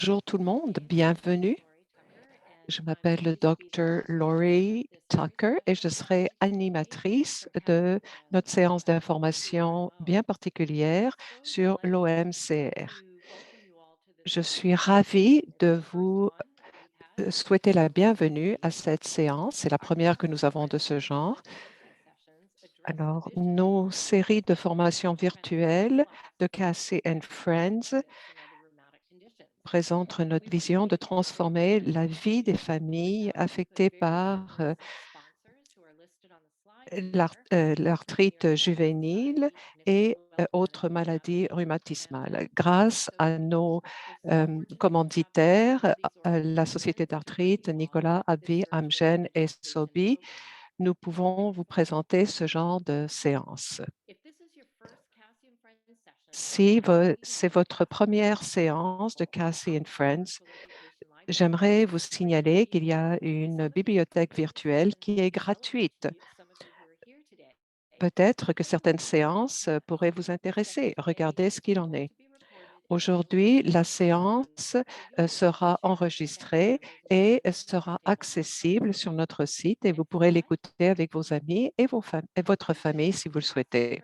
Bonjour tout le monde, bienvenue. Je m'appelle le Dr. Laurie Tucker et je serai animatrice de notre séance d'information bien particulière sur l'OMCR. Je suis ravie de vous souhaiter la bienvenue à cette séance. C'est la première que nous avons de ce genre. Alors, nos séries de formations virtuelles de Cassie and Friends présente notre vision de transformer la vie des familles affectées par l'arthrite juvénile et autres maladies rhumatismales. Grâce à nos commanditaires, la Société d'arthrite, Nicolas, Abbey, Amgen et Sobi, nous pouvons vous présenter ce genre de séance. Si c'est votre première séance de Cassie and Friends, j'aimerais vous signaler qu'il y a une bibliothèque virtuelle qui est gratuite. Peut-être que certaines séances pourraient vous intéresser. Regardez ce qu'il en est. Aujourd'hui, la séance sera enregistrée et sera accessible sur notre site et vous pourrez l'écouter avec vos amis et votre famille si vous le souhaitez.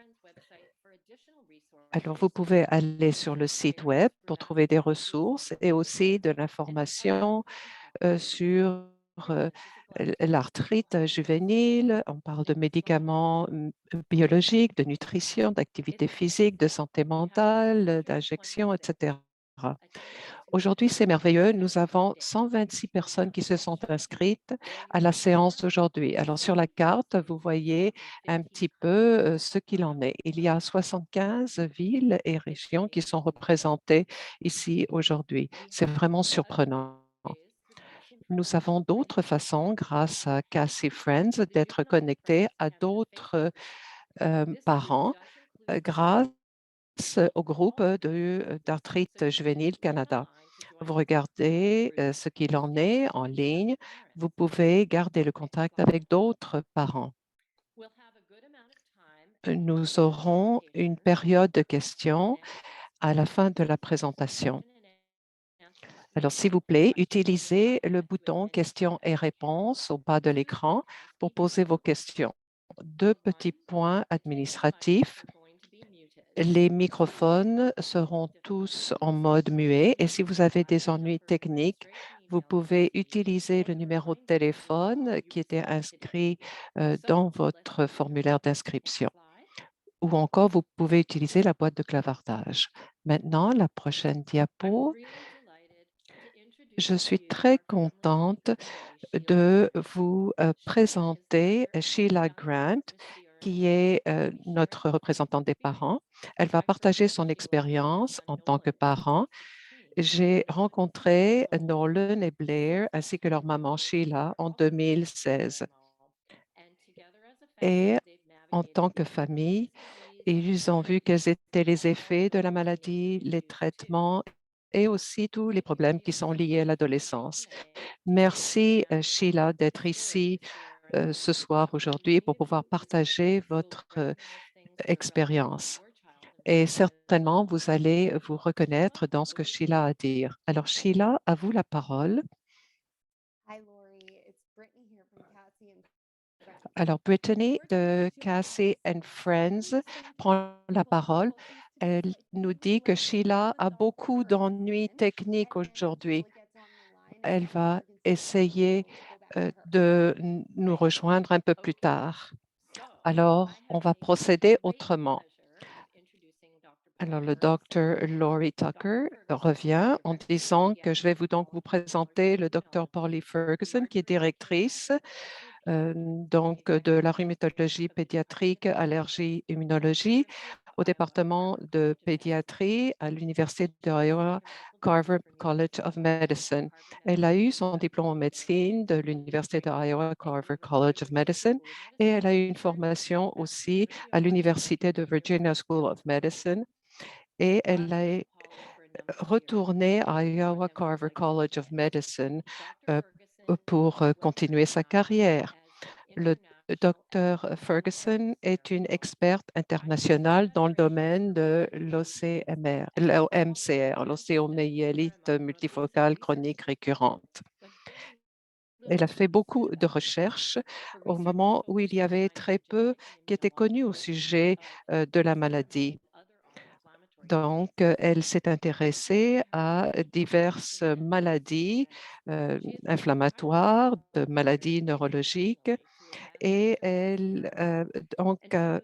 Alors, vous pouvez aller sur le site web pour trouver des ressources et aussi de l'information sur l'arthrite juvénile. On parle de médicaments biologiques, de nutrition, d'activité physique, de santé mentale, d'injection, etc. Aujourd'hui, c'est merveilleux. Nous avons 126 personnes qui se sont inscrites à la séance d'aujourd'hui. Alors, sur la carte, vous voyez un petit peu ce qu'il en est. Il y a 75 villes et régions qui sont représentées ici aujourd'hui. C'est vraiment surprenant. Nous avons d'autres façons, grâce à Cassie Friends, d'être connectés à d'autres parents grâce au groupe d'arthrite juvénile Canada. Vous regardez ce qu'il en est en ligne. Vous pouvez garder le contact avec d'autres parents. Nous aurons une période de questions à la fin de la présentation. Alors, s'il vous plaît, utilisez le bouton questions et réponses au bas de l'écran pour poser vos questions. Deux petits points administratifs. Les microphones seront tous en mode muet et si vous avez des ennuis techniques, vous pouvez utiliser le numéro de téléphone qui était inscrit dans votre formulaire d'inscription ou encore vous pouvez utiliser la boîte de clavardage. Maintenant, la prochaine diapo. Je suis très contente de vous présenter Sheila Grant, qui est notre représentante des parents. Elle va partager son expérience en tant que parent. J'ai rencontré Nolan et Blair ainsi que leur maman Sheila en 2016. Et en tant que famille, ils ont vu quels étaient les effets de la maladie, les traitements et aussi tous les problèmes qui sont liés à l'adolescence. Merci, Sheila, d'être ici ce soir, aujourd'hui, pour pouvoir partager votre expérience. Et certainement, vous allez vous reconnaître dans ce que Sheila a à dire. Alors, Sheila, à vous la parole. Hi, Lori. It's Brittany here from Cassie and Friends. Alors, Brittany We're just de reaching out Cassie and because we're Friends having some prend la parole. difficulties today, Elle but nous we would dit que like to Sheila a resolve them beaucoup first if we d'ennuis can. techniques And aujourd'hui. Sheila gets on the line, and Elle then va you can see her face, and essayer then we'll go back to her. de nous rejoindre un peu plus tard. Alors, on va procéder autrement. Alors, le docteur Laurie Tucker revient en disant que je vais donc vous présenter le docteur Polly Ferguson, qui est directrice donc de la rhumatologie pédiatrique, allergie, immunologie au département de pédiatrie à l'Université d'Iowa Carver College of Medicine. Elle a eu son diplôme en médecine de l'Université d'Iowa Carver College of Medicine et elle a eu une formation aussi à l'Université de Virginia School of Medicine et elle est retournée à Iowa Carver College of Medicine euh, pour continuer sa carrière. Le Dr. Ferguson est une experte internationale dans le domaine de l'OMCR, l'ostéomyélite multifocale chronique récurrente. Elle a fait beaucoup de recherches au moment où il y avait très peu qui était connu au sujet de la maladie. Donc, elle s'est intéressée à diverses maladies inflammatoires, de maladies neurologiques, et elle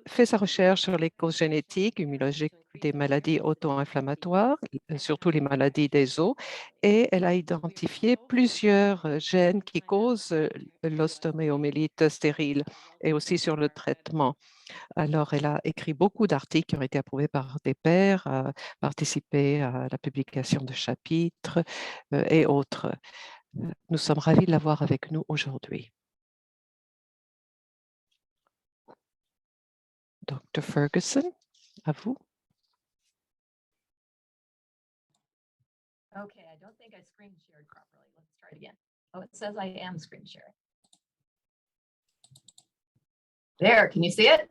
fait sa recherche sur les causes génétiques, immunologiques des maladies auto-inflammatoires, surtout les maladies des os, et elle a identifié plusieurs gènes qui causent l'ostéomyélite stérile et aussi sur le traitement. Alors, elle a écrit beaucoup d'articles qui ont été approuvés par des pairs, a participé à la publication de chapitres et autres. Nous sommes ravis de l'avoir avec nous aujourd'hui. Dr. Ferguson, à vous. Okay, I don't think I screen shared properly. Let's try it again. Oh, it says I am screen sharing. There, can you see it?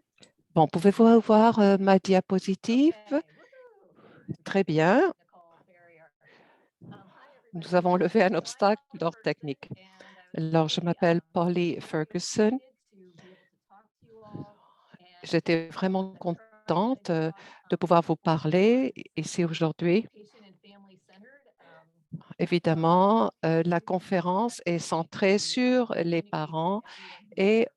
Bon, pouvez-vous voir ma diapositive? Okay, woohoo. Très bien. Nicole Ferrier. Hi, Nous everybody. avons levé un So I'm obstacle Nicole d'ordre Ferguson, technique. and I was Alors, je really, m'appelle Polly very Ferguson. excited to be able to talk to you all. And J'étais vraiment I'm gonna try contente to talk, de pouvoir vous parler ici aujourd'hui. patient and family centered. Évidemment, la conférence est centrée sur les parents et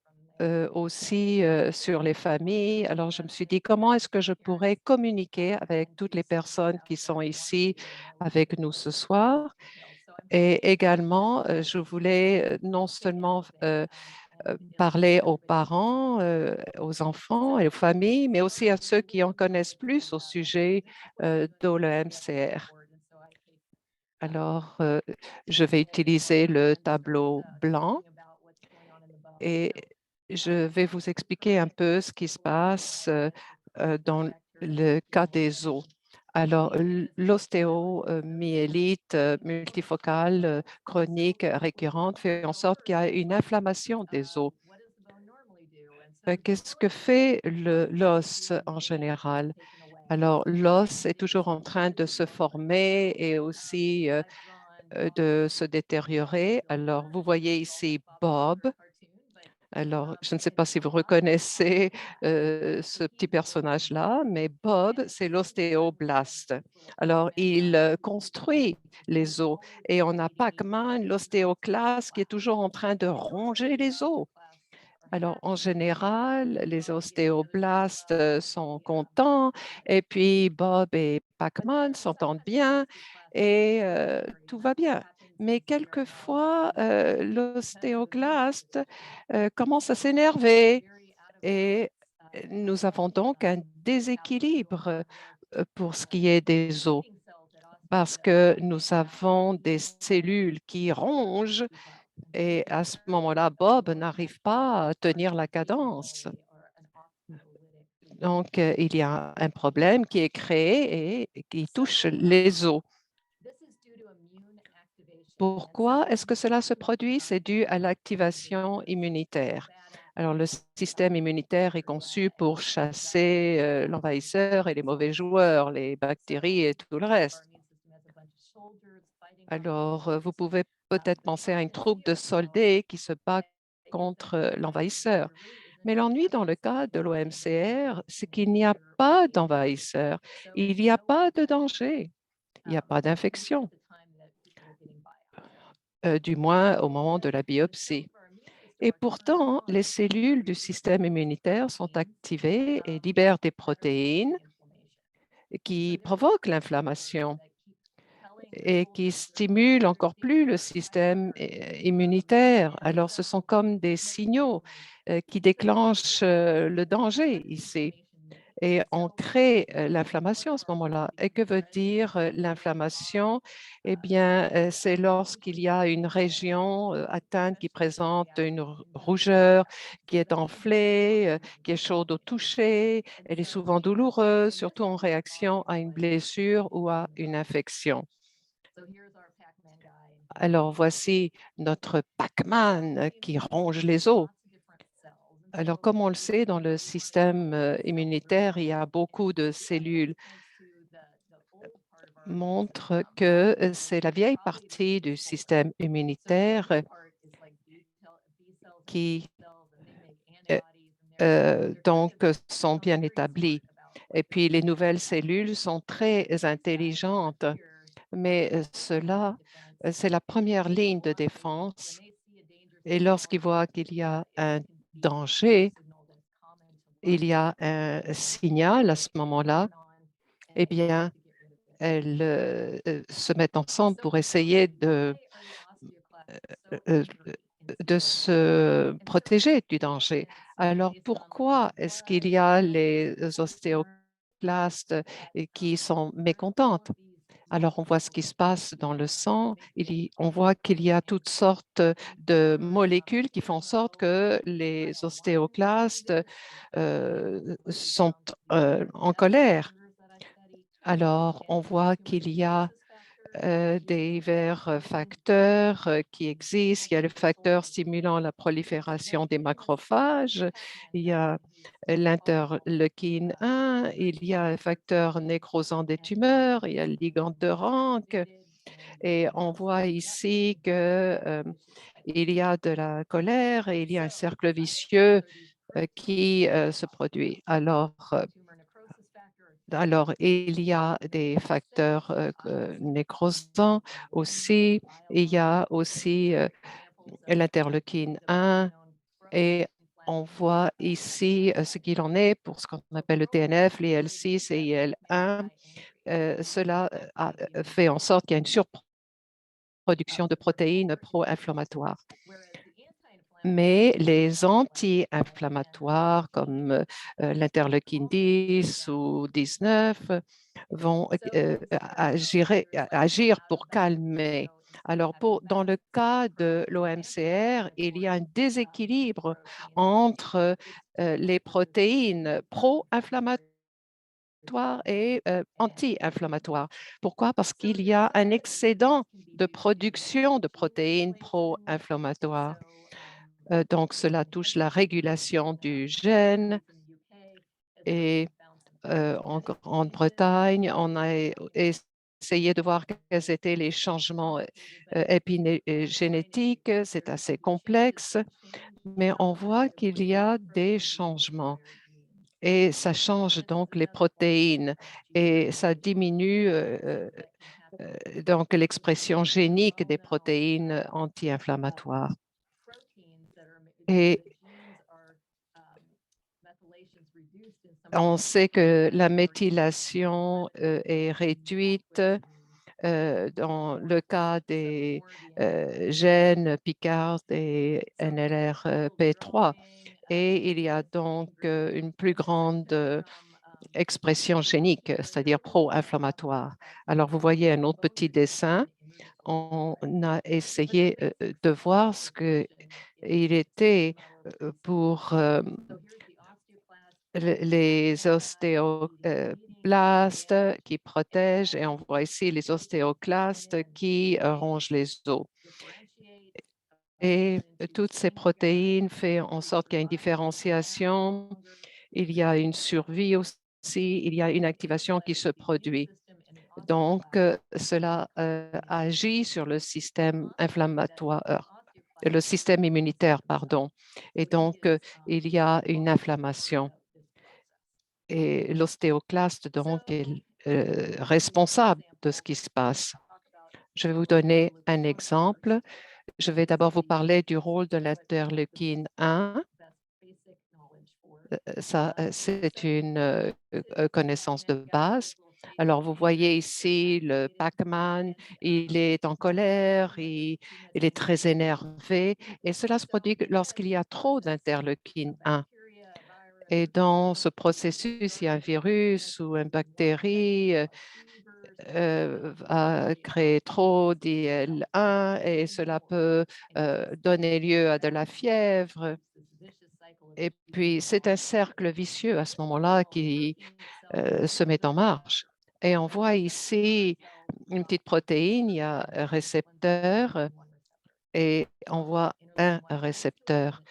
aussi sur les familles. Alors, je me suis dit, comment est-ce que je pourrais communiquer avec toutes les personnes qui sont ici avec nous ce soir? Et également, je voulais non seulement parler aux parents, aux enfants et aux familles, mais aussi à ceux qui en connaissent plus au sujet de l'OMCR. Alors, je vais utiliser le tableau blanc et je vais vous expliquer un peu ce qui se passe dans le cas des os. Alors, l'ostéomyélite multifocale chronique récurrente fait en sorte qu'il y a une inflammation des os. Qu'est-ce que fait l'os en général? Alors, l'os est toujours en train de se former et aussi de se détériorer. Alors, vous voyez ici Bob. Alors, je ne sais pas si vous reconnaissez ce petit personnage-là, mais Bob, c'est l'ostéoblaste. Alors, il construit les os et on a Pac-Man, l'ostéoclaste, qui est toujours en train de ronger les os. Alors, en général, les ostéoblastes sont contents et puis Bob et Pac-Man s'entendent bien et tout va bien. Mais quelquefois, l'ostéoclaste commence à s'énerver et nous avons donc un déséquilibre pour ce qui est des os parce que nous avons des cellules qui rongent et à ce moment-là, Bob n'arrive pas à tenir la cadence. Donc, il y a un problème qui est créé et qui touche les os. Pourquoi est-ce que cela se produit? C'est dû à l'activation immunitaire. Alors, le système immunitaire est conçu pour chasser l'envahisseur et les mauvais joueurs, les bactéries et tout le reste. Alors, vous pouvez peut-être penser à une troupe de soldats qui se bat contre l'envahisseur. Mais l'ennui dans le cas de l'OMCR, c'est qu'il n'y a pas d'envahisseur, il n'y a pas de danger, il n'y a pas d'infection, du moins au moment de la biopsie. Et pourtant, les cellules du système immunitaire sont activées et libèrent des protéines qui provoquent l'inflammation et qui stimulent encore plus le système immunitaire. Alors, ce sont comme des signaux qui déclenchent le danger ici. Et on crée l'inflammation à ce moment-là. Et que veut dire l'inflammation? Eh bien, c'est lorsqu'il y a une région atteinte qui présente une rougeur, qui est enflée, qui est chaude au toucher. Elle est souvent douloureuse, surtout en réaction à une blessure ou à une infection. Alors, voici notre Pac-Man qui ronge les os. Alors, comme on le sait, dans le système immunitaire, il y a beaucoup de cellules montre que c'est la vieille partie du système immunitaire qui sont bien établies. Et puis, les nouvelles cellules sont très intelligentes, mais c'est la première ligne de défense. Et lorsqu'ils voient qu'il y a un danger, il y a un signal à ce moment-là, eh bien, elles se mettent ensemble pour essayer euh, de se protéger du danger. Alors, pourquoi est-ce qu'il y a les ostéoclastes qui sont mécontentes? Alors, on voit ce qui se passe dans le sang. On voit qu'il y a toutes sortes de molécules qui font en sorte que les ostéoclastes sont en colère. Alors, on voit qu'il y a divers facteurs qui existent. Il y a le facteur stimulant la prolifération des macrophages, il y a l'interleukine 1, il y a le facteur nécrosant des tumeurs, il y a le ligand de Rank, et on voit ici que il y a de la colère et il y a un cercle vicieux qui se produit. Alors, il y a des facteurs nécrosants aussi. Il y a aussi l'interleukine 1 et on voit ici ce qu'il en est pour ce qu'on appelle le TNF, l'IL6 et IL1. Cela a fait en sorte qu'il y a une surproduction de protéines pro-inflammatoires. Mais les anti-inflammatoires comme l'interleukine 10 ou 19 vont agir pour calmer. Alors, dans le cas de l'OMCR, il y a un déséquilibre entre les protéines pro-inflammatoires et anti-inflammatoires. Pourquoi? Parce qu'il y a un excédent de production de protéines pro-inflammatoires. Donc, cela touche la régulation du gène et en Grande-Bretagne, on a essayé de voir quels étaient les changements épigénétiques. C'est assez complexe, mais on voit qu'il y a des changements et ça change donc les protéines et ça diminue donc l'expression génique des protéines anti-inflammatoires. Et on sait que la méthylation est réduite dans le cas des gènes Picard et NLRP3 et il y a donc une plus grande expression génique, c'est-à-dire pro-inflammatoire. Alors, vous voyez un autre petit dessin. On a essayé de voir ce qu'il était pour les ostéoblastes qui protègent et on voit ici les ostéoclastes qui rongent les os. Et toutes ces protéines font en sorte qu'il y a une différenciation, il y a une survie aussi, il y a une activation qui se produit. Donc, cela agit sur le système inflammatoire, le système immunitaire, pardon. Et donc, il y a une inflammation. Et l'ostéoclaste, donc, est responsable de ce qui se passe. Je vais vous donner un exemple. Je vais d'abord vous parler du rôle de l'interleukine 1. Ça, c'est une connaissance de base. Alors, vous voyez ici le Pac-Man, il est en colère, il est très énervé et cela se produit lorsqu'il y a trop d'interleukine 1. Et dans ce processus, il y a un virus ou une bactérie va créer trop d'IL1 et cela peut donner lieu à de la fièvre. Et puis, c'est un cercle vicieux à ce moment-là qui se met en marche. Et on voit ici une petite protéine, il y a un récepteur et on voit un récepteur.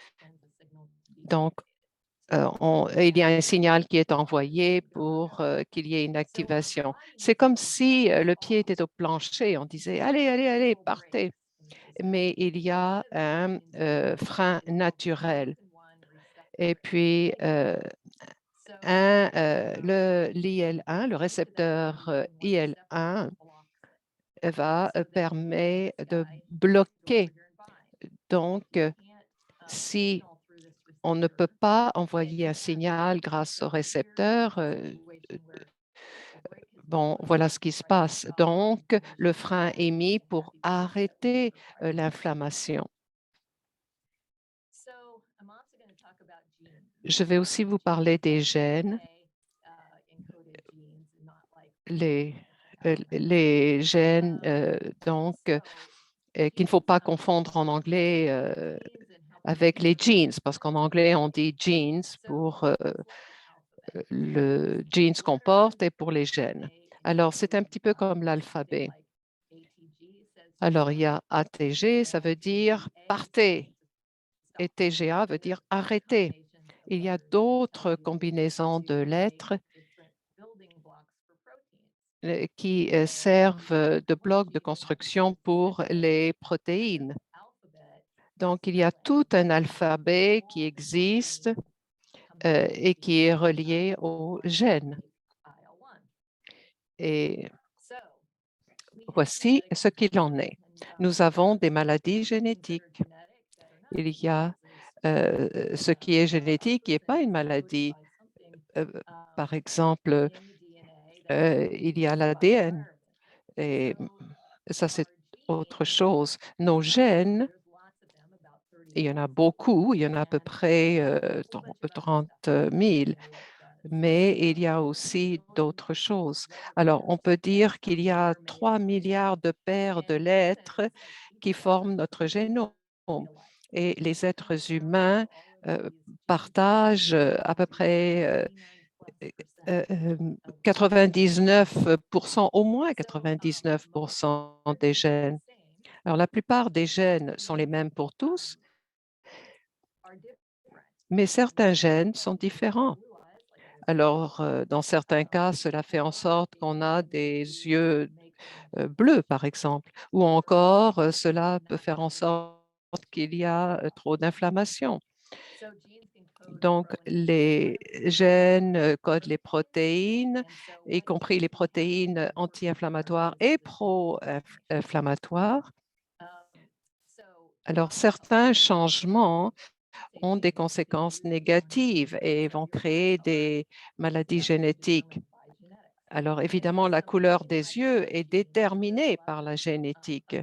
Donc, il y a un signal qui est envoyé pour qu'il y ait une activation. C'est comme si le pied était au plancher. On disait, allez, allez, allez, partez. Mais il y a un frein naturel. Et puis, l'IL1, le récepteur IL1 va permettre de bloquer. Donc, si on ne peut pas envoyer un signal grâce au récepteur, bon, voilà ce qui se passe. Donc, le frein est mis pour arrêter l'inflammation. Je vais aussi vous parler des gènes. Les gènes, donc, qu'il ne faut pas confondre en anglais avec les genes, parce qu'en anglais, on dit genes pour le genes qu'on porte et pour les gènes. Alors, c'est un petit peu comme l'alphabet. Alors, il y a ATG, ça veut dire partez, et TGA veut dire arrêtez. Il y a d'autres combinaisons de lettres qui servent de blocs de construction pour les protéines. Donc, il y a tout un alphabet qui existe et qui est relié aux gènes. Et voici ce qu'il en est. Nous avons des maladies génétiques. Il y a ce qui est génétique qui n'est pas une maladie. Par exemple, il y a l'ADN et ça, c'est autre chose. Nos gènes, il y en a beaucoup, il y en a à peu près 30 000, mais il y a aussi d'autres choses. Alors, on peut dire qu'il y a 3 milliards de paires de lettres qui forment notre génome. Et les êtres humains partagent à peu près 99%, au moins 99% des gènes. Alors, la plupart des gènes sont les mêmes pour tous, mais certains gènes sont différents. Alors, dans certains cas, cela fait en sorte qu'on a des yeux bleus, par exemple, ou encore cela peut faire en sorte qu'il y a trop d'inflammation. Donc, les gènes codent les protéines, y compris les protéines anti-inflammatoires et pro-inflammatoires. Alors, certains changements ont des conséquences négatives et vont créer des maladies génétiques. Alors, évidemment, la couleur des yeux est déterminée par la génétique.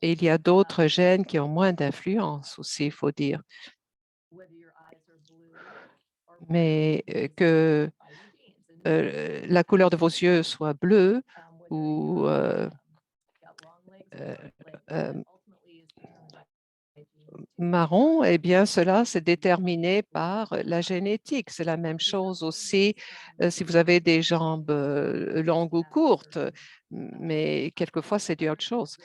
Et il y a d'autres gènes qui ont moins d'influence aussi, il faut dire. Mais que la couleur de vos yeux soit bleue ou marron, eh bien, cela, c'est déterminé par la génétique. C'est la même chose aussi si vous avez des jambes longues ou courtes, mais quelquefois, c'est dû à autre chose.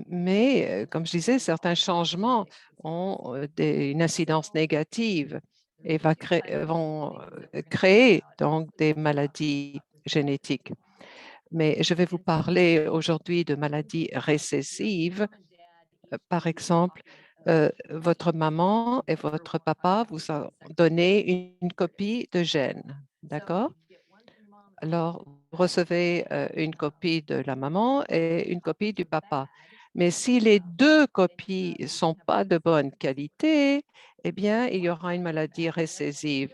Mais, comme je disais, certains changements ont une incidence négative et vont créer donc des maladies génétiques. Mais je vais vous parler aujourd'hui de maladies récessives. Par exemple, votre maman et votre papa vous ont donné une copie de gène, d'accord? Alors, vous recevez une copie de la maman et une copie du papa. Mais si les deux copies ne sont pas de bonne qualité, eh bien, il y aura une maladie récessive.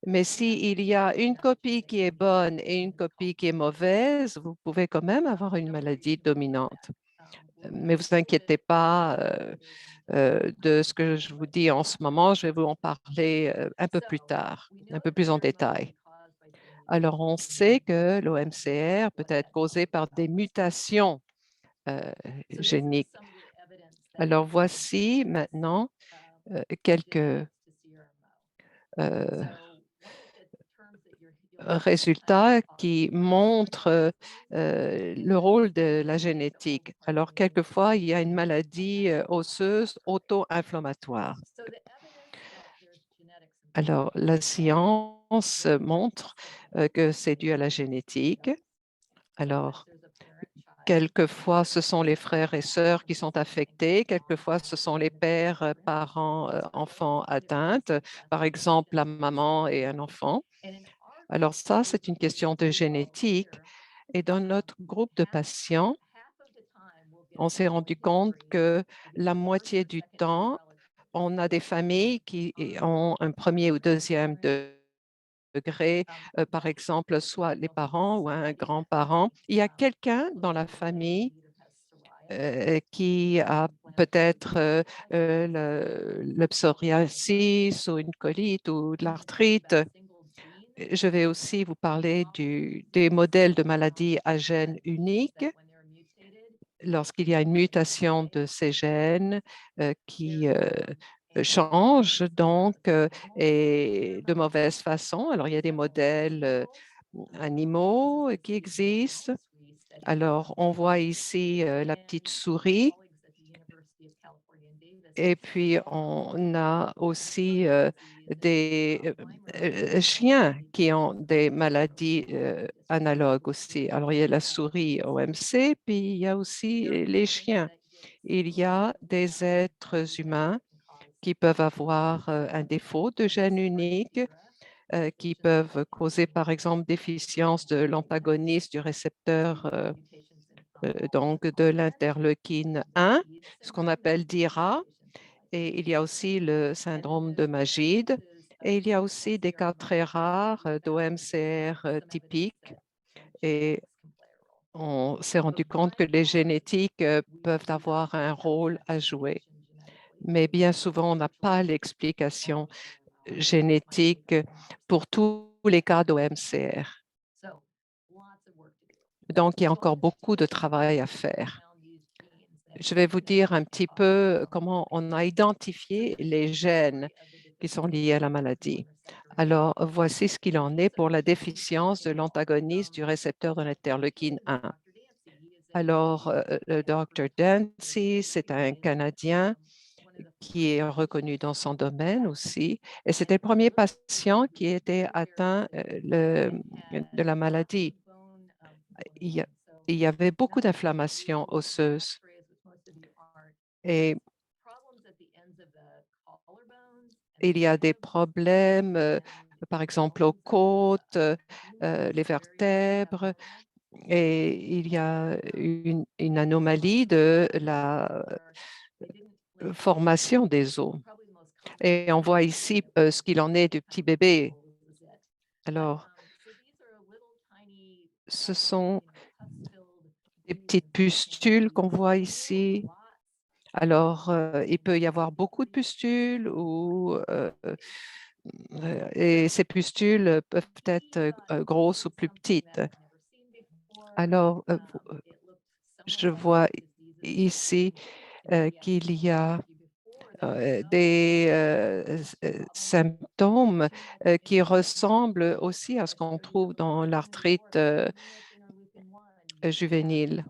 Mais s'il y a une copie qui est bonne et une copie qui est mauvaise, vous pouvez quand même avoir une maladie dominante. Mais vous inquiétez pas de ce que je vous dis en ce moment. Je vais vous en parler un peu plus tard, un peu plus en détail. Alors, on sait que l'OMCR peut être causé par des mutations géniques. Alors, voici maintenant quelques résultats qui montrent le rôle de la génétique. Alors, quelquefois, il y a une maladie osseuse auto-inflammatoire. Alors, la science montre que c'est dû à la génétique. Alors, quelquefois, ce sont les frères et sœurs qui sont affectés, quelquefois, ce sont les pères, parents, enfants atteints, par exemple, la maman et un enfant. Alors ça, c'est une question de génétique. Et dans notre groupe de patients, on s'est rendu compte que la moitié du temps, on a des familles qui ont un premier ou deuxième degré, par exemple, soit les parents ou un grand-parent. Il y a quelqu'un dans la famille qui a peut-être le psoriasis ou une colite ou de l'arthrite. Je vais aussi vous parler des modèles de maladies à gènes uniques. Lorsqu'il y a une mutation de ces gènes qui change donc et de mauvaise façon. Alors, il y a des modèles animaux qui existent. Alors, on voit ici la petite souris. Et puis, on a aussi des chiens qui ont des maladies analogues aussi. Alors, il y a la souris OMC, puis il y a aussi les chiens. Il y a des êtres humains qui peuvent avoir un défaut de gène unique, qui peuvent causer, par exemple, déficience de l'antagoniste du récepteur donc de l'interleukine 1, ce qu'on appelle DIRA. Et il y a aussi le syndrome de Magide. Et il y a aussi des cas très rares d'OMCR typiques. Et on s'est rendu compte que les génétiques peuvent avoir un rôle à jouer. Mais bien souvent, on n'a pas l'explication génétique pour tous les cas d'OMCR. Donc, il y a encore beaucoup de travail à faire. Je vais vous dire un petit peu comment on a identifié les gènes qui sont liés à la maladie. Alors, voici ce qu'il en est pour la déficience de l'antagoniste du récepteur de l'interleukine 1. Alors, le Dr. Dancy, c'est un Canadien qui est reconnu dans son domaine aussi. Et c'était le premier patient qui était atteint de la maladie. Il y, a- il y avait beaucoup d'inflammation osseuse et il y a des problèmes, par exemple aux côtes, les vertèbres, et il y a une anomalie de la formation des os. Et on voit ici ce qu'il en est du petit bébé. Alors, ce sont des petites pustules qu'on voit ici. Alors, il peut y avoir beaucoup de pustules et ces pustules peuvent être grosses ou plus petites. Alors, je vois ici qu'il y a des symptômes qui ressemblent aussi à ce qu'on trouve dans l'arthrite juvénile.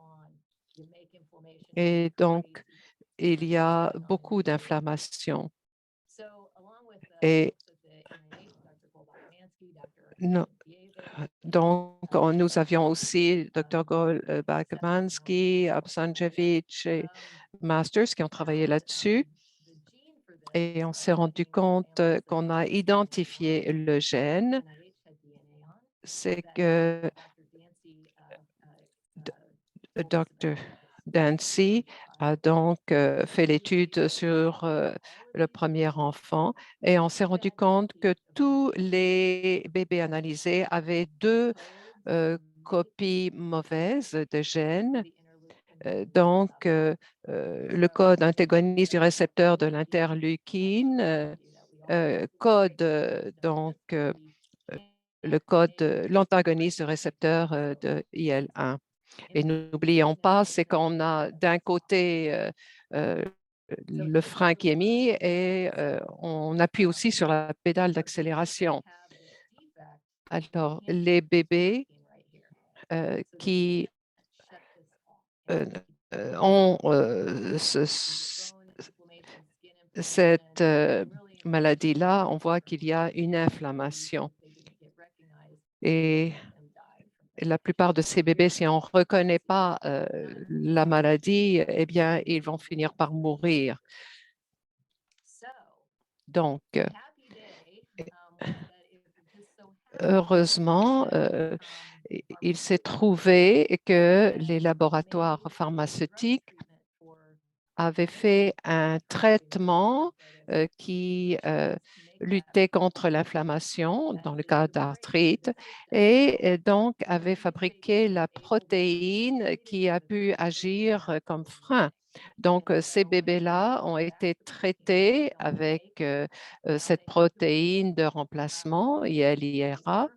Et donc, il y a beaucoup d'inflammation. Et non- donc, nous avions aussi Dr. Bakmansky, Absanjevich et Masters qui ont travaillé là-dessus. Et on s'est rendu compte qu'on a identifié le gène. C'est que Dr. Dancy a donc fait l'étude sur le premier enfant et on s'est rendu compte que tous les bébés analysés avaient deux copies mauvaises de gènes. Donc, le code antagoniste du récepteur de l'interleukine code donc le code, l'antagoniste du récepteur de IL-1. Et n'oublions pas, c'est qu'on a d'un côté euh, le frein qui est mis et on appuie aussi sur la pédale d'accélération. Alors, les bébés qui euh, ont cette maladie-là, on voit qu'il y a une inflammation. Et la plupart de ces bébés, si on ne reconnaît pas la maladie, eh bien, ils vont finir par mourir. Donc, heureusement, il s'est trouvé que les laboratoires pharmaceutiques avaient fait un traitement qui luttait contre l'inflammation dans le cas d'arthrite et donc avait fabriqué la protéine qui a pu agir comme frein. Donc, ces bébés-là ont été traités avec cette protéine de remplacement, ILIRA,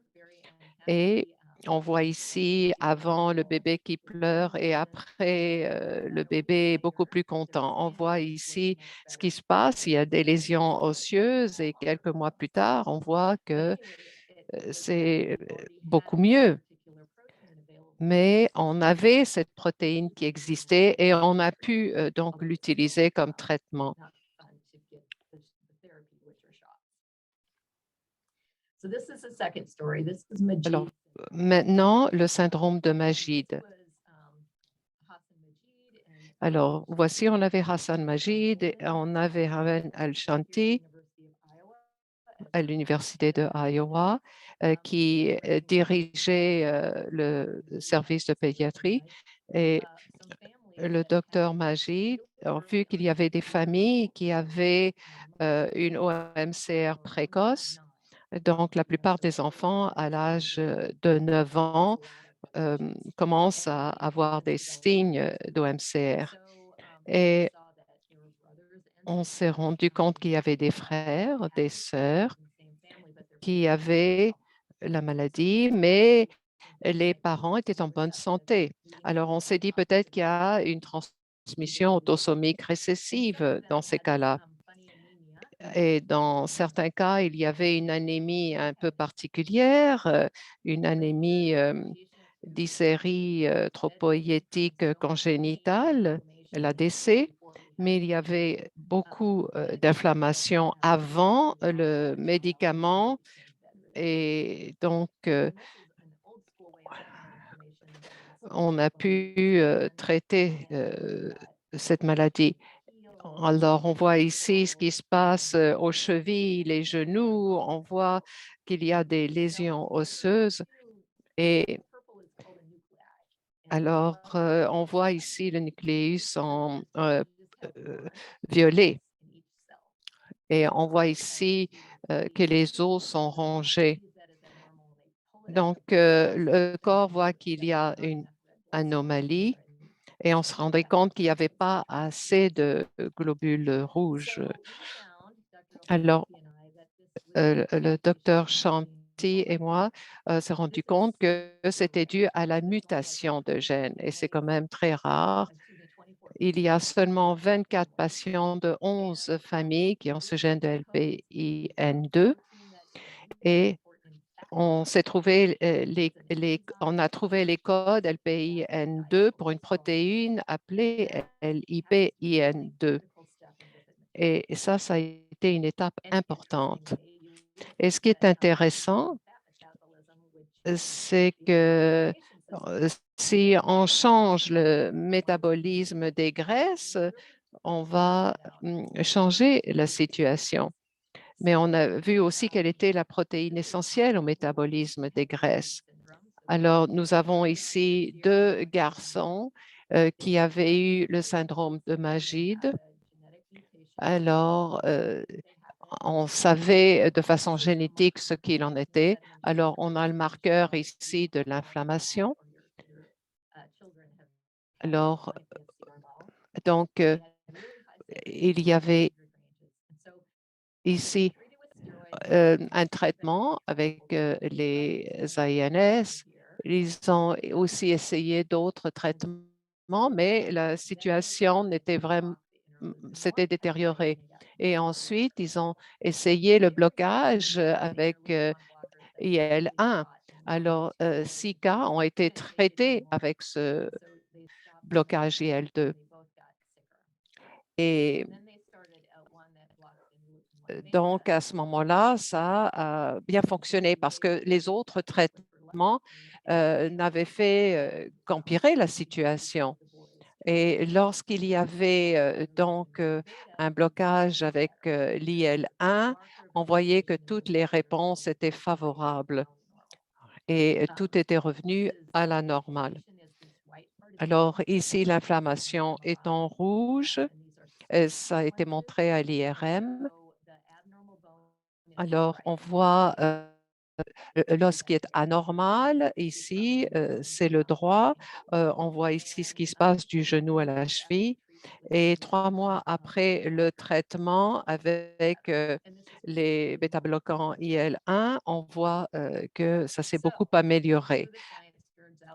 et on voit ici avant le bébé qui pleure et après le bébé beaucoup plus content. On voit ici ce qui se passe. Il y a des lésions osseuses et quelques mois plus tard, on voit que c'est beaucoup mieux. Mais on avait cette protéine qui existait et on a pu donc l'utiliser comme traitement. Alors, maintenant, le syndrome de Majid. Alors, voici, on avait Hassan Majid et on avait Raven Al-Shanti à l'Université de Iowa qui dirigeait le service de pédiatrie. Et le docteur Majid a vu qu'il y avait des familles qui avaient une OMCR précoce. Donc, la plupart des enfants à l'âge de 9 ans commencent à avoir des signes d'OMCR. Et on s'est rendu compte qu'il y avait des frères, des sœurs qui avaient la maladie, mais les parents étaient en bonne santé. Alors, on s'est dit peut-être qu'il y a une transmission autosomique récessive dans ces cas-là. Et dans certains cas, il y avait une anémie un peu particulière, une anémie dysérie tropoïétique congénitale, l'ADC, mais il y avait beaucoup d'inflammation avant le médicament et donc on a pu traiter cette maladie. Alors, on voit ici ce qui se passe aux chevilles, les genoux. On voit qu'il y a des lésions osseuses. Et alors, on voit ici le nucléus en violet. Et on voit ici que les os sont rongés. Donc, le corps voit qu'il y a une anomalie et on se rendait compte qu'il n'y avait pas assez de globules rouges. Alors, le docteur Chanty et moi s'est rendu compte que c'était dû à la mutation de gènes et c'est quand même très rare. Il y a seulement 24 patients de 11 familles qui ont ce gène de LPIN2 et on on a trouvé les codes LPIN2 pour une protéine appelée LIPIN2. Et ça a été une étape importante. Et ce qui est intéressant, c'est que si on change le métabolisme des graisses, on va changer la situation. Mais on a vu aussi quelle était la protéine essentielle au métabolisme des graisses. Alors, nous avons ici deux garçons qui avaient eu le syndrome de Majid. Alors, on savait de façon génétique ce qu'il en était. Alors, on a le marqueur ici de l'inflammation. Alors, donc, il y avait ici un traitement avec les INS. Ils ont aussi essayé d'autres traitements, mais la situation n'était vraiment, s'était détériorée. Et ensuite, ils ont essayé le blocage avec IL-1. Alors, 6 cas ont été traités avec ce blocage IL-2. Et Donc, à ce moment-là, ça a bien fonctionné parce que les autres traitements n'avaient fait qu'empirer la situation. Et lorsqu'il y avait un blocage avec l'IL1, on voyait que toutes les réponses étaient favorables et tout était revenu à la normale. Alors ici, l'inflammation est en rouge. Ça a été montré à l'IRM. Alors, on voit l'os qui est anormal. Ici, c'est le droit. On voit ici ce qui se passe du genou à la cheville. Et 3 mois après le traitement avec les bêta-bloquants IL-1, on voit que ça s'est beaucoup amélioré.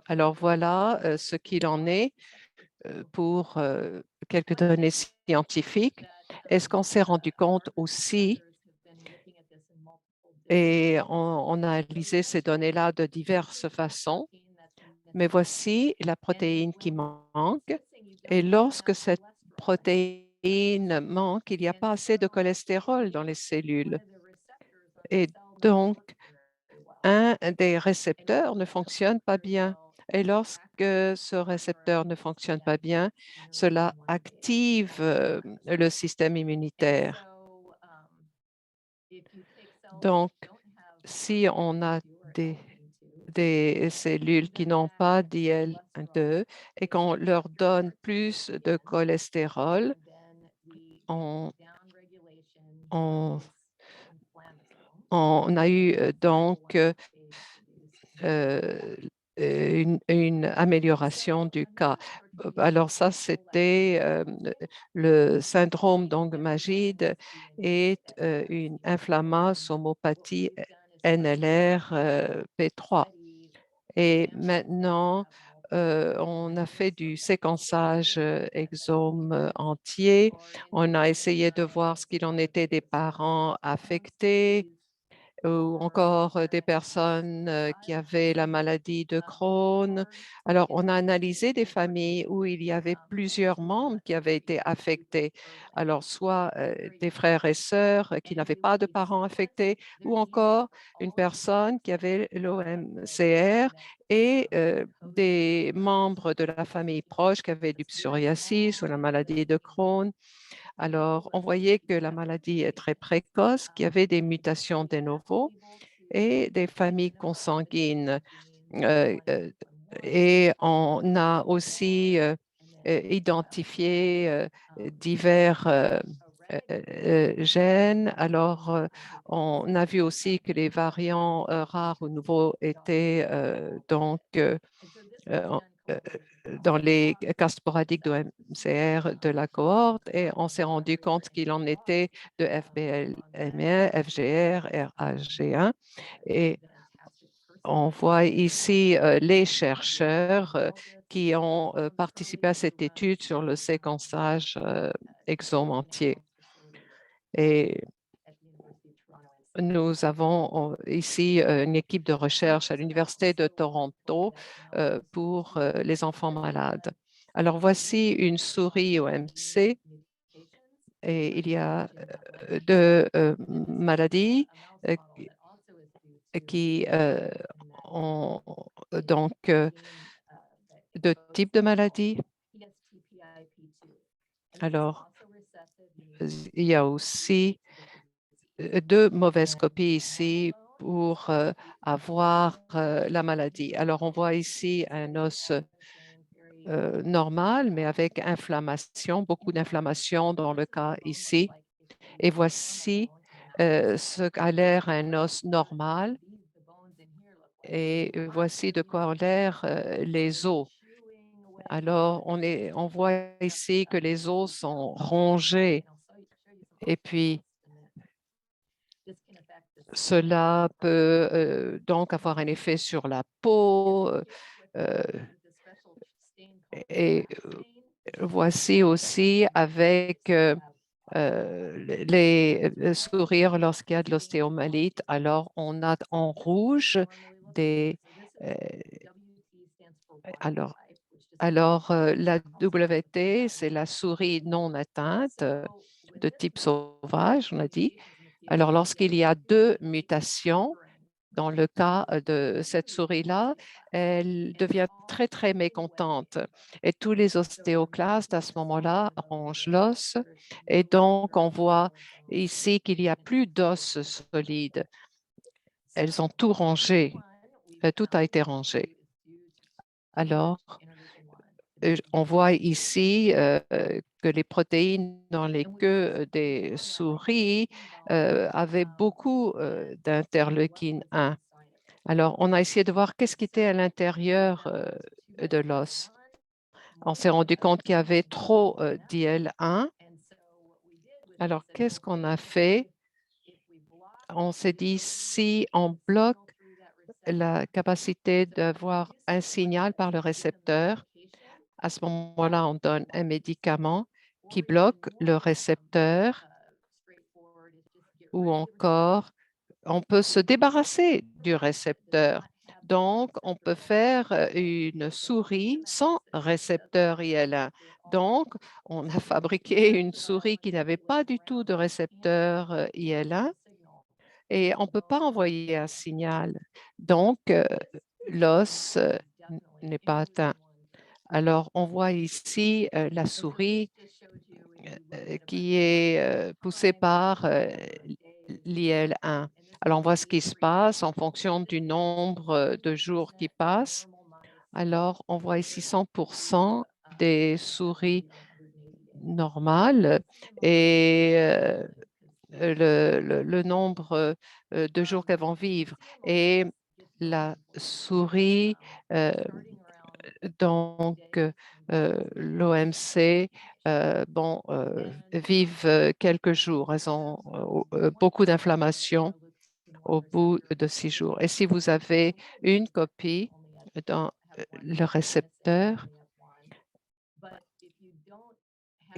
Alors voilà ce qu'il en est pour quelques données scientifiques. Est-ce qu'on s'est rendu compte aussi, et on a analysé ces données-là de diverses façons, mais voici la protéine qui manque. Et lorsque cette protéine manque, il n'y a pas assez de cholestérol dans les cellules. Et donc, un des récepteurs ne fonctionne pas bien. Et lorsque ce récepteur ne fonctionne pas bien, cela active le système immunitaire. Donc, si on a des, des cellules qui n'ont pas d'IL-2 et qu'on leur donne plus de cholestérol, on, on- on a eu euh, une amélioration du cas. Alors ça, c'était le syndrome d'Ong-Magide et une inflammasomopathie NLR P3. Et maintenant, on a fait du séquençage exome entier. On a essayé de voir ce qu'il en était des parents affectés ou encore des personnes qui avaient la maladie de Crohn. Alors, on a analysé des familles où il y avait plusieurs membres qui avaient été affectés. Alors, soit des frères et sœurs qui n'avaient pas de parents affectés, ou encore une personne qui avait l'OMCR et des membres de la famille proche qui avaient du psoriasis ou la maladie de Crohn. Alors, on voyait que la maladie est très précoce, qu'il y avait des mutations de novo et des familles consanguines. Euh, euh, et on a aussi identifié divers gènes. Alors, on a vu aussi que les variants rares ou nouveaux étaient en- euh, dans les cas sporadiques de MCR de la cohorte et on s'est rendu compte qu'il en était de FBLME, FGR, RAG1 et on voit ici les chercheurs qui ont participé à cette étude sur le séquençage exome entier. Et nous avons ici une équipe de recherche à l'Université de Toronto pour les enfants malades. Alors, voici une souris OMC et il y a deux maladies qui ont donc deux types de maladies. Alors, il y a aussi deux mauvaises copies ici pour avoir la maladie. Alors, on voit ici un os normal, mais avec inflammation, beaucoup d'inflammation dans le cas ici. Et voici ce qu'a l'air un os normal. Et voici de quoi ont l'air les os. Alors, on voit ici que les os sont rongés. Et puis, cela peut donc avoir un effet sur la peau. euh, et voici aussi avec les sourires lorsqu'il y a de l'ostéomyélite. Alors, on a en rouge des... euh, alors, la WT, c'est la souris non atteinte de type sauvage, on a dit. Alors, lorsqu'il y a 2 mutations, dans le cas de cette souris-là, elle devient très, très mécontente. Et tous les ostéoclastes, à ce moment-là, rongent l'os. Et donc, on voit ici qu'il n'y a plus d'os solide. Elles ont tout rongé. Tout a été rongé. Alors, on voit ici que les protéines dans les queues des souris avaient beaucoup d'interleukine 1. Alors, on a essayé de voir qu'est-ce qui était à l'intérieur de l'os. On s'est rendu compte qu'il y avait trop d'IL-1. Alors, qu'est-ce qu'on a fait? On s'est dit, si on bloque la capacité d'avoir un signal par le récepteur, à ce moment-là, on donne un médicament qui bloque le récepteur ou encore on peut se débarrasser du récepteur. Donc, on peut faire une souris sans récepteur IL-1. Donc, on a fabriqué une souris qui n'avait pas du tout de récepteur IL-1 et on ne peut pas envoyer un signal. Donc, l'os n'est pas atteint. Alors, on voit ici la souris qui est poussée par l'IL-1. Alors, on voit ce qui se passe en fonction du nombre de jours qui passent. Alors, on voit ici 100% des souris normales et le nombre de jours qu'elles vont vivre. Et la souris, donc l'OMC, vivent quelques jours. Elles ont beaucoup d'inflammation au bout de 6 jours. Et si vous avez une copie dans le récepteur,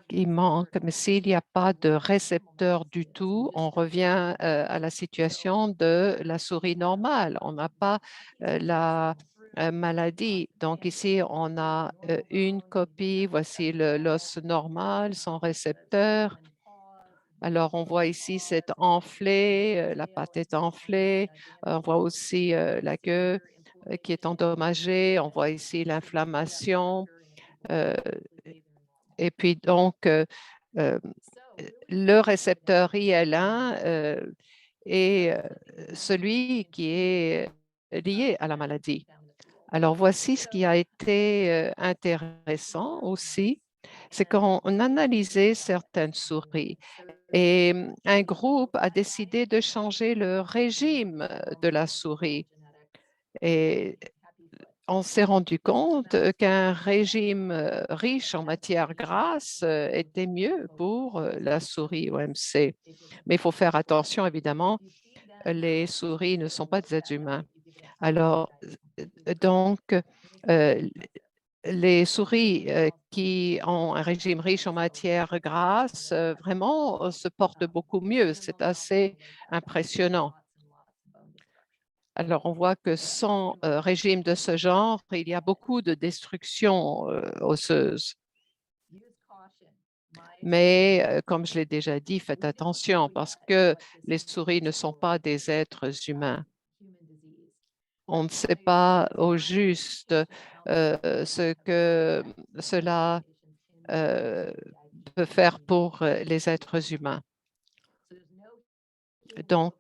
il manque, mais s'il n'y a pas de récepteur du tout, on revient à la situation de la souris normale. On n'a pas la maladie. Donc ici, on a une copie. Voici l'os normal, sans récepteur. Alors, on voit ici, c'est enflé, la patte est enflée. On voit aussi la queue qui est endommagée. On voit ici l'inflammation. Et puis, donc, le récepteur IL-1 est celui qui est lié à la maladie. Alors, voici ce qui a été intéressant aussi, c'est qu'on analysait certaines souris et un groupe a décidé de changer le régime de la souris. Et on s'est rendu compte qu'un régime riche en matières grasses était mieux pour la souris OMC. Mais il faut faire attention, évidemment, les souris ne sont pas des êtres humains. Alors, donc, euh, les souris qui ont un régime riche en matières grasses, vraiment se portent beaucoup mieux. C'est assez impressionnant. Alors, on voit que sans régime de ce genre, il y a beaucoup de destruction osseuse. Mais comme je l'ai déjà dit, faites attention parce que les souris ne sont pas des êtres humains. On ne sait pas au juste ce que cela peut faire pour les êtres humains. Donc,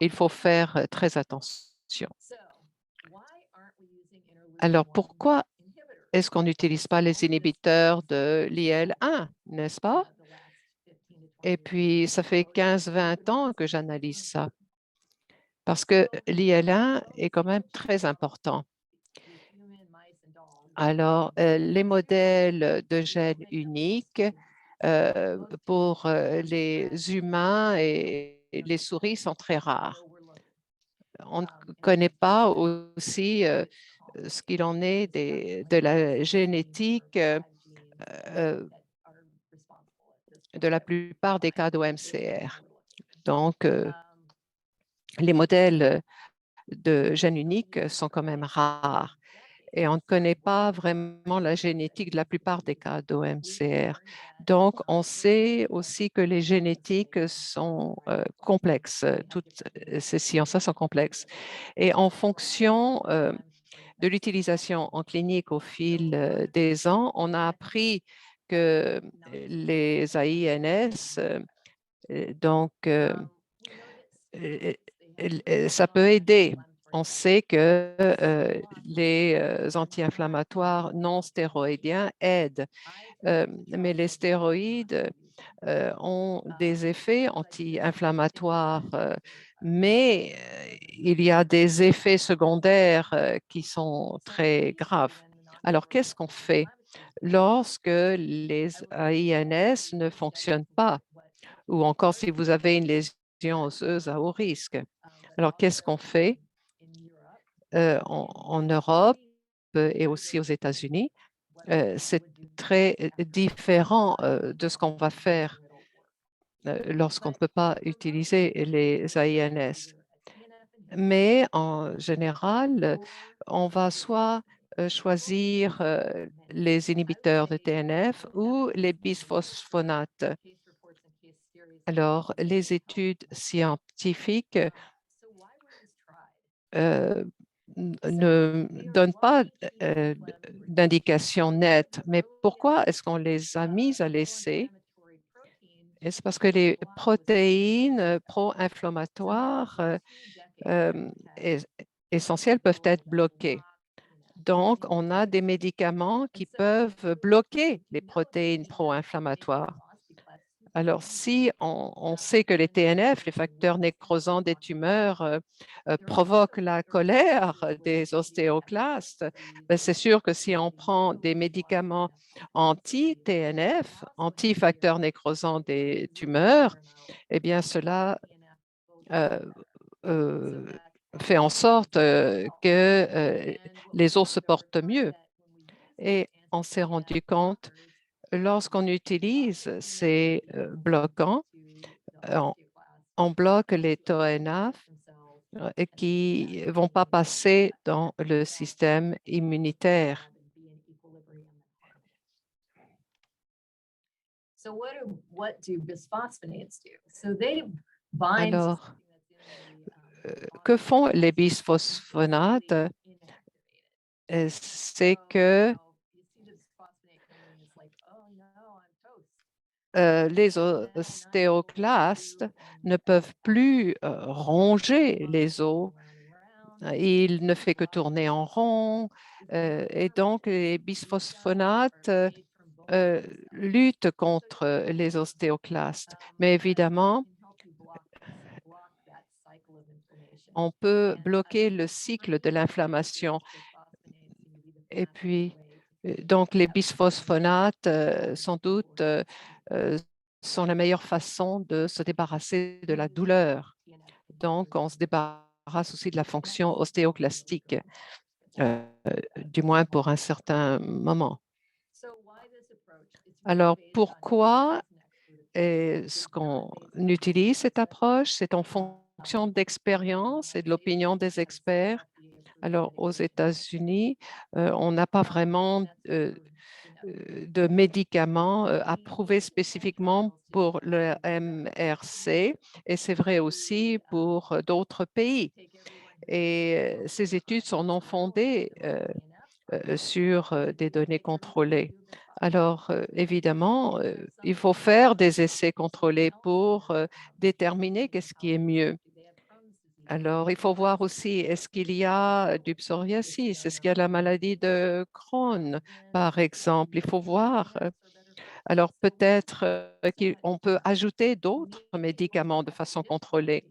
il faut faire très attention. Alors, pourquoi est-ce qu'on n'utilise pas les inhibiteurs de l'IL-1, n'est-ce pas? Et puis, ça fait 15-20 ans que j'analyse ça parce que l'IL-1 est quand même très important. Alors, les modèles de gènes uniques pour les humains et les souris sont très rares. On ne connaît pas aussi ce qu'il en est de la génétique de la plupart des cas d'OMCR. Donc, les modèles de gènes uniques sont quand même rares. et on ne connaît pas vraiment la génétique de la plupart des cas d'OMCR. Donc, on sait aussi que les génétiques sont complexes. Toutes ces sciences sont complexes. Et en fonction de l'utilisation en clinique au fil des ans, on a appris que les AINS, donc, ça peut aider. On sait que les anti-inflammatoires non stéroïdiens aident, mais les stéroïdes ont des effets anti-inflammatoires, mais il y a des effets secondaires qui sont très graves. Alors, qu'est-ce qu'on fait lorsque les AINS ne fonctionnent pas, ou encore si vous avez une lésion osseuse à haut risque? Alors, qu'est-ce qu'on fait en Europe et aussi aux États-Unis? C'est très différent de ce qu'on va faire lorsqu'on ne peut pas utiliser les AINS. Mais en général, on va soit choisir les inhibiteurs de TNF ou les bisphosphonates. Alors, les études scientifiques ne donnent pas d'indication nette. Mais pourquoi est-ce qu'on les a mis à l'essai? Et c'est parce que les protéines pro-inflammatoires es- essentielles peuvent être bloquées. Donc, on a des médicaments qui peuvent bloquer les protéines pro-inflammatoires. Alors, si on sait que les TNF, les facteurs nécrosants des tumeurs, provoquent la colère des ostéoclastes, ben, c'est sûr que si on prend des médicaments anti-TNF, anti-facteurs nécrosants des tumeurs, eh bien, cela euh, euh, fait en sorte que les os se portent mieux. Et on s'est rendu compte, lorsqu'on utilise ces bloquants, on, on bloque les TNF et qui ne vont pas passer dans le système immunitaire. Alors, que font les bisphosphonates? C'est que les ostéoclastes ne peuvent plus ronger les os. Il ne fait que tourner en rond. Et donc, les bisphosphonates luttent contre les ostéoclastes. Mais évidemment, on peut bloquer le cycle de l'inflammation. Et puis, donc, les bisphosphonates, sans doute, sont la meilleure façon de se débarrasser de la douleur. Donc, on se débarrasse aussi de la fonction ostéoclastique, euh, du moins pour un certain moment. Alors, pourquoi est-ce qu'on utilise cette approche? C'est en fonction d'expérience et de l'opinion des experts. Alors, aux États-Unis, on n'a pas vraiment de médicaments approuvés spécifiquement pour le MRC et c'est vrai aussi pour d'autres pays. Et ces études sont non fondées sur des données contrôlées. Alors, évidemment, il faut faire des essais contrôlés pour déterminer qu'est-ce qui est mieux. Alors, il faut voir aussi, est-ce qu'il y a du psoriasis? Est-ce qu'il y a la maladie de Crohn, par exemple? Il faut voir. Alors, peut-être qu'on peut ajouter d'autres médicaments de façon contrôlée.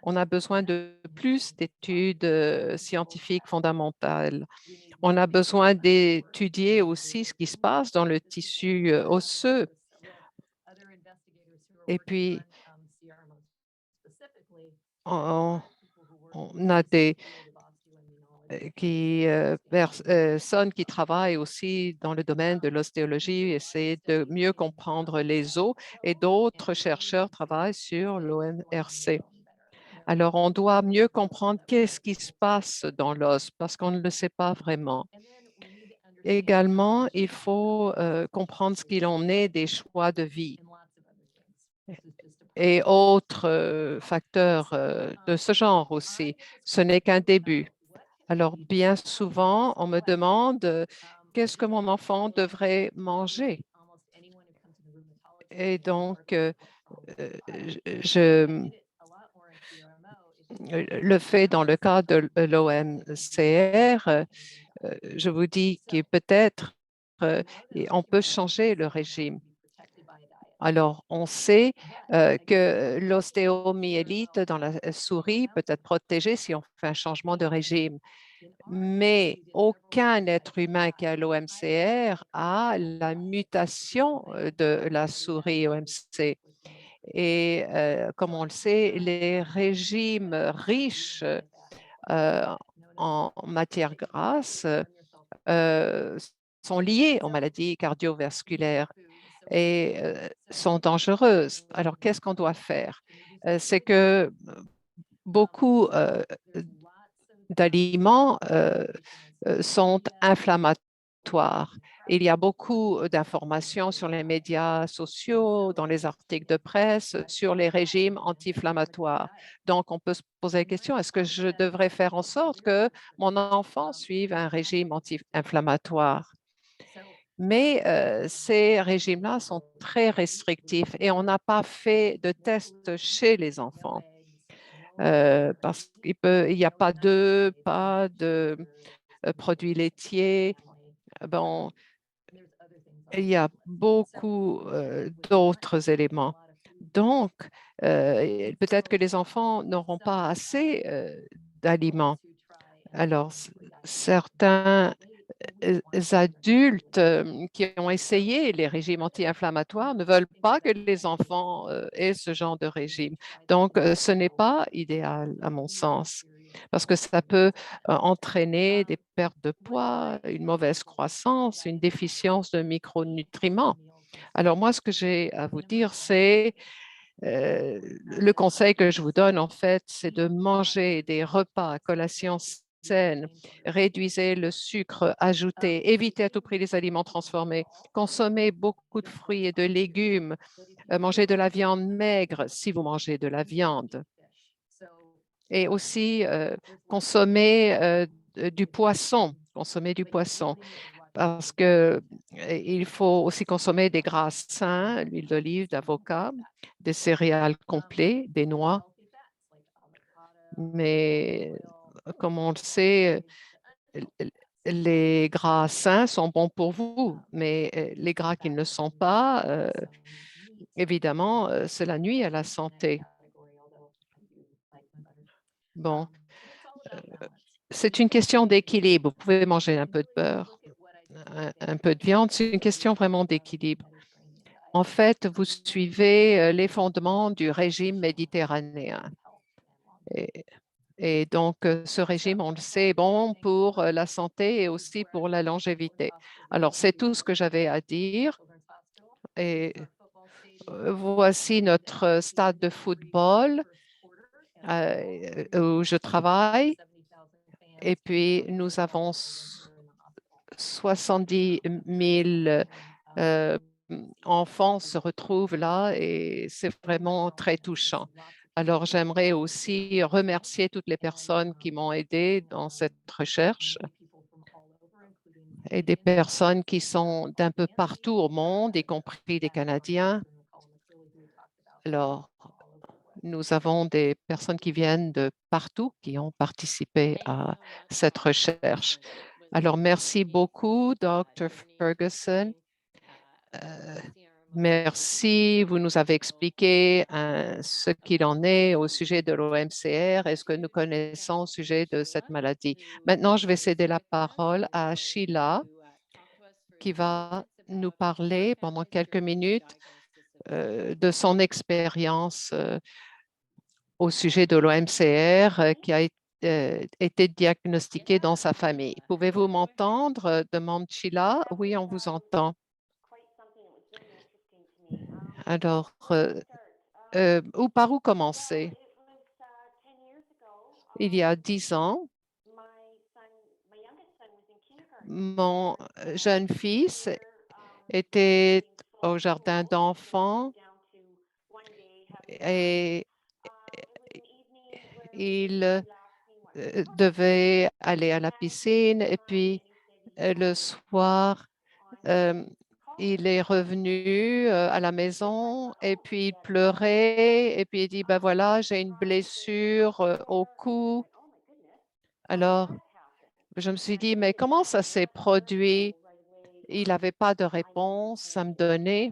On a besoin de plus d'études scientifiques fondamentales. On a besoin d'étudier aussi ce qui se passe dans le tissu osseux. Et puis, on, on a des personnes qui travaillent aussi dans le domaine de l'ostéologie, essaient de mieux comprendre les os et d'autres chercheurs travaillent sur l'OMRC. Alors, on doit mieux comprendre qu'est-ce qui se passe dans l'os parce qu'on ne le sait pas vraiment. Également, il faut comprendre ce qu'il en est des choix de vie et autres facteurs de ce genre aussi. Ce n'est qu'un début. Alors, bien souvent, on me demande qu'est-ce que mon enfant devrait manger. Et donc, je le fais dans le cas de l'OMCR. Je vous dis que peut-être on peut changer le régime. Alors, on sait que l'ostéomyélite dans la souris peut être protégée si on fait un changement de régime. Mais aucun être humain qui a l'OMCR a la mutation de la souris OMC. Et comme on le sait, les régimes riches en matière grasse sont liés aux maladies cardiovasculaires et sont dangereuses. Alors, qu'est-ce qu'on doit faire? C'est que beaucoup d'aliments sont inflammatoires. Il y a beaucoup d'informations sur les médias sociaux, dans les articles de presse, sur les régimes anti-inflammatoires. Donc, on peut se poser la question, est-ce que je devrais faire en sorte que mon enfant suive un régime anti-inflammatoire? Mais ces régimes-là sont très restrictifs et on n'a pas fait de tests chez les enfants parce qu'il n'y a pas d'œufs, pas de produits laitiers. Bon, il y a beaucoup d'autres éléments. Donc, peut-être que les enfants n'auront pas assez d'aliments. Alors, certains adultes qui ont essayé les régimes anti-inflammatoires ne veulent pas que les enfants aient ce genre de régime. Donc, ce n'est pas idéal à mon sens parce que ça peut entraîner des pertes de poids, une mauvaise croissance, une déficience de micronutriments. Alors, moi, ce que j'ai à vous dire, c'est le conseil que je vous donne, en fait, c'est de manger des repas, collations saines, réduisez le sucre ajouté, évitez à tout prix les aliments transformés, consommez beaucoup de fruits et de légumes, mangez de la viande maigre si vous mangez de la viande. Et aussi, du poisson, consommez du poisson parce que il faut aussi consommer des gras sains, l'huile d'olive, d'avocat, des céréales complets, des noix. Mais comme on le sait, les gras sains sont bons pour vous, mais les gras qui ne le sont pas, évidemment, cela nuit à la santé. Bon, c'est une question d'équilibre. Vous pouvez manger un peu de beurre, un peu de viande. C'est une question vraiment d'équilibre. En fait, vous suivez les fondements du régime méditerranéen. Et, et donc, ce régime, on le sait, est bon pour la santé et aussi pour la longévité. Alors, c'est tout ce que j'avais à dire. Et voici notre stade de football où je travaille. Et puis, nous avons 70 000 enfants se retrouvent là et c'est vraiment très touchant. Alors, j'aimerais aussi remercier toutes les personnes qui m'ont aidé dans cette recherche et des personnes qui sont d'un peu partout au monde, y compris des Canadiens. Alors, nous avons des personnes qui viennent de partout qui ont participé à cette recherche. Alors, merci beaucoup, Dr. Ferguson. Merci. Vous nous avez expliqué ce qu'il en est au sujet de l'OMCR et ce que nous connaissons au sujet de cette maladie. Maintenant, je vais céder la parole à Sheila qui va nous parler pendant quelques minutes de son expérience au sujet de l'OMCR qui a été diagnostiqué dans sa famille. Pouvez-vous m'entendre? Demande Sheila. Oui, on vous entend. Alors, par où commencer? Il y a 10 ans, Mon jeune fils était au jardin d'enfants et il devait aller à la piscine et puis le soir, euh, il est revenu à la maison et puis il pleurait et puis il dit, ben voilà, j'ai une blessure au cou. Alors, je me suis dit, mais comment ça s'est produit? Il n'avait pas de réponse à me donner.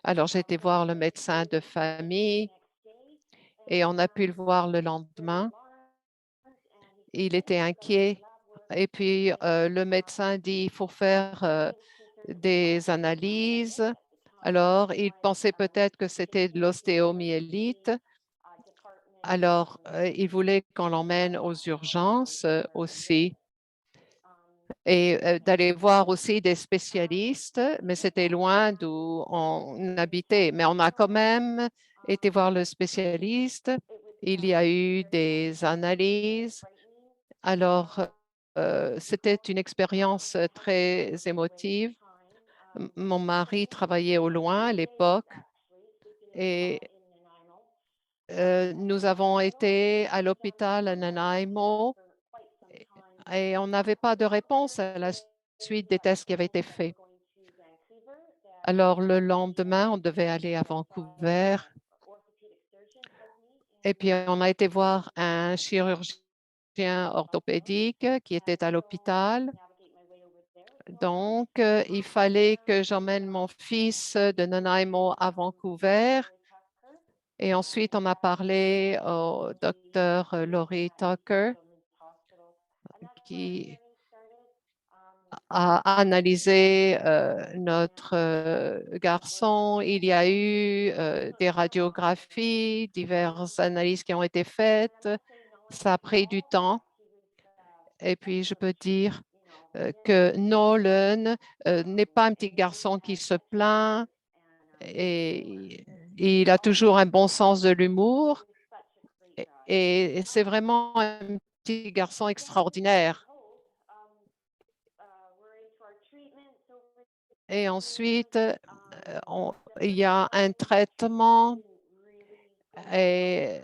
Alors, j'ai été voir le médecin de famille et on a pu le voir le lendemain. Il était inquiet. Et puis, le médecin dit, il faut faire des analyses. Alors, il pensait peut-être que c'était de l'ostéomyélite. Alors, il voulait qu'on l'emmène aux urgences aussi et d'aller voir aussi des spécialistes, mais c'était loin d'où on habitait. Mais on a quand même été voir le spécialiste. Il y a eu des analyses. Alors, c'était une expérience très émotive. Mon mari travaillait au loin à l'époque et nous avons été à l'hôpital à Nanaimo et on n'avait pas de réponse à la suite des tests qui avaient été faits. Alors, le lendemain, on devait aller à Vancouver et puis on a été voir un chirurgien orthopédique qui était à l'hôpital. Donc, il fallait que j'emmène mon fils de Nanaimo à Vancouver. Et ensuite, on a parlé au docteur Laurie Tucker qui a analysé notre garçon. Il y a eu des radiographies, diverses analyses qui ont été faites. Ça a pris du temps. Et puis, je peux dire que Nolan n'est pas un petit garçon qui se plaint et il a toujours un bon sens de l'humour. Et c'est vraiment un petit garçon extraordinaire. Et ensuite, il y a un traitement et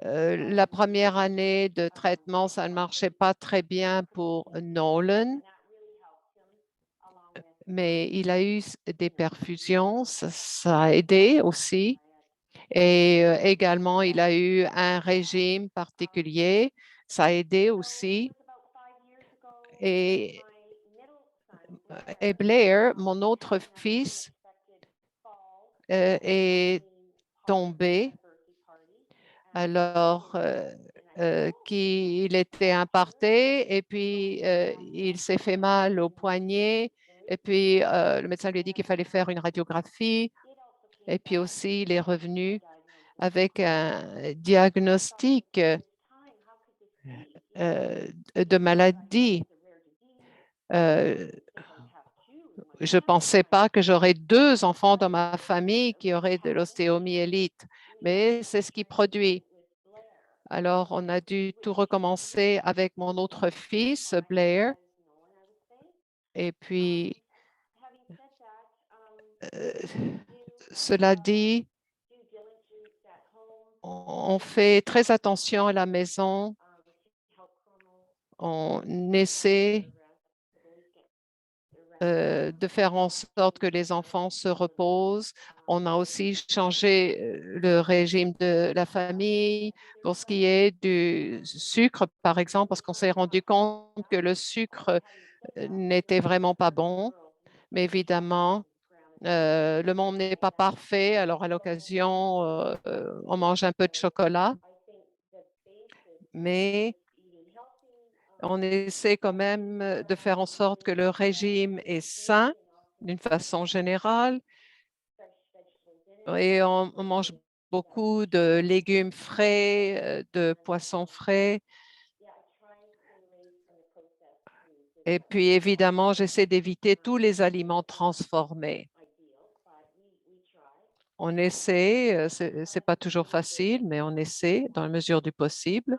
la première année de traitement, ça ne marchait pas très bien pour Nolan, mais il a eu des perfusions, ça a aidé aussi. Et également, il a eu un régime particulier, ça a aidé aussi. Et, et Blair, mon autre fils, est tombé alors qu'il était imparté et puis il s'est fait mal au poignet et puis le médecin lui a dit qu'il fallait faire une radiographie et puis aussi il est revenu avec un diagnostic de maladie. Je ne pensais pas que j'aurais deux enfants dans ma famille qui auraient de l'ostéomyélite, mais c'est ce qui produit. Alors, on a dû tout recommencer avec mon autre fils, Blair. Et puis, euh, cela dit, on fait très attention à la maison. On essaie de faire en sorte que les enfants se reposent. On a aussi changé le régime de la famille pour ce qui est du sucre, par exemple, parce qu'on s'est rendu compte que le sucre n'était vraiment pas bon. Mais évidemment, le monde n'est pas parfait. Alors, à l'occasion, on mange un peu de chocolat, mais on essaie quand même de faire en sorte que le régime est sain d'une façon générale et on mange beaucoup de légumes frais, de poissons frais. Et puis, évidemment, j'essaie d'éviter tous les aliments transformés. On essaie, c'est pas toujours facile, mais on essaie dans la mesure du possible.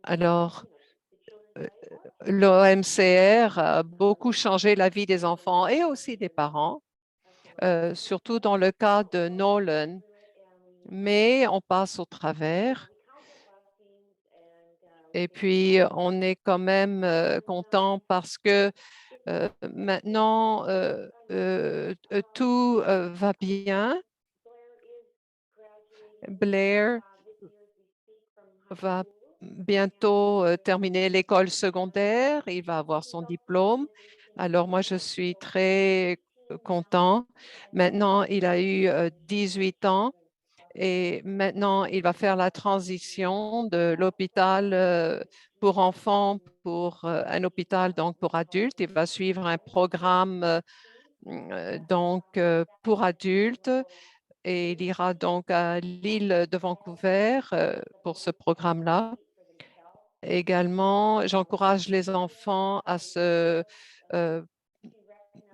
Alors, l'OMCR a beaucoup changé la vie des enfants et aussi des parents, surtout dans le cas de Nolan, mais on passe au travers. Et puis, on est quand même content parce que maintenant, tout va bien. Blair va bientôt terminer l'école secondaire. Il va avoir son diplôme. Alors, moi, je suis très content. Maintenant, il a eu 18 ans et maintenant, il va faire la transition de l'hôpital pour enfants pour un hôpital donc pour adultes. Il va suivre un programme donc pour adultes et il ira donc à l'île de Vancouver pour ce programme-là. Également, j'encourage les enfants à se euh,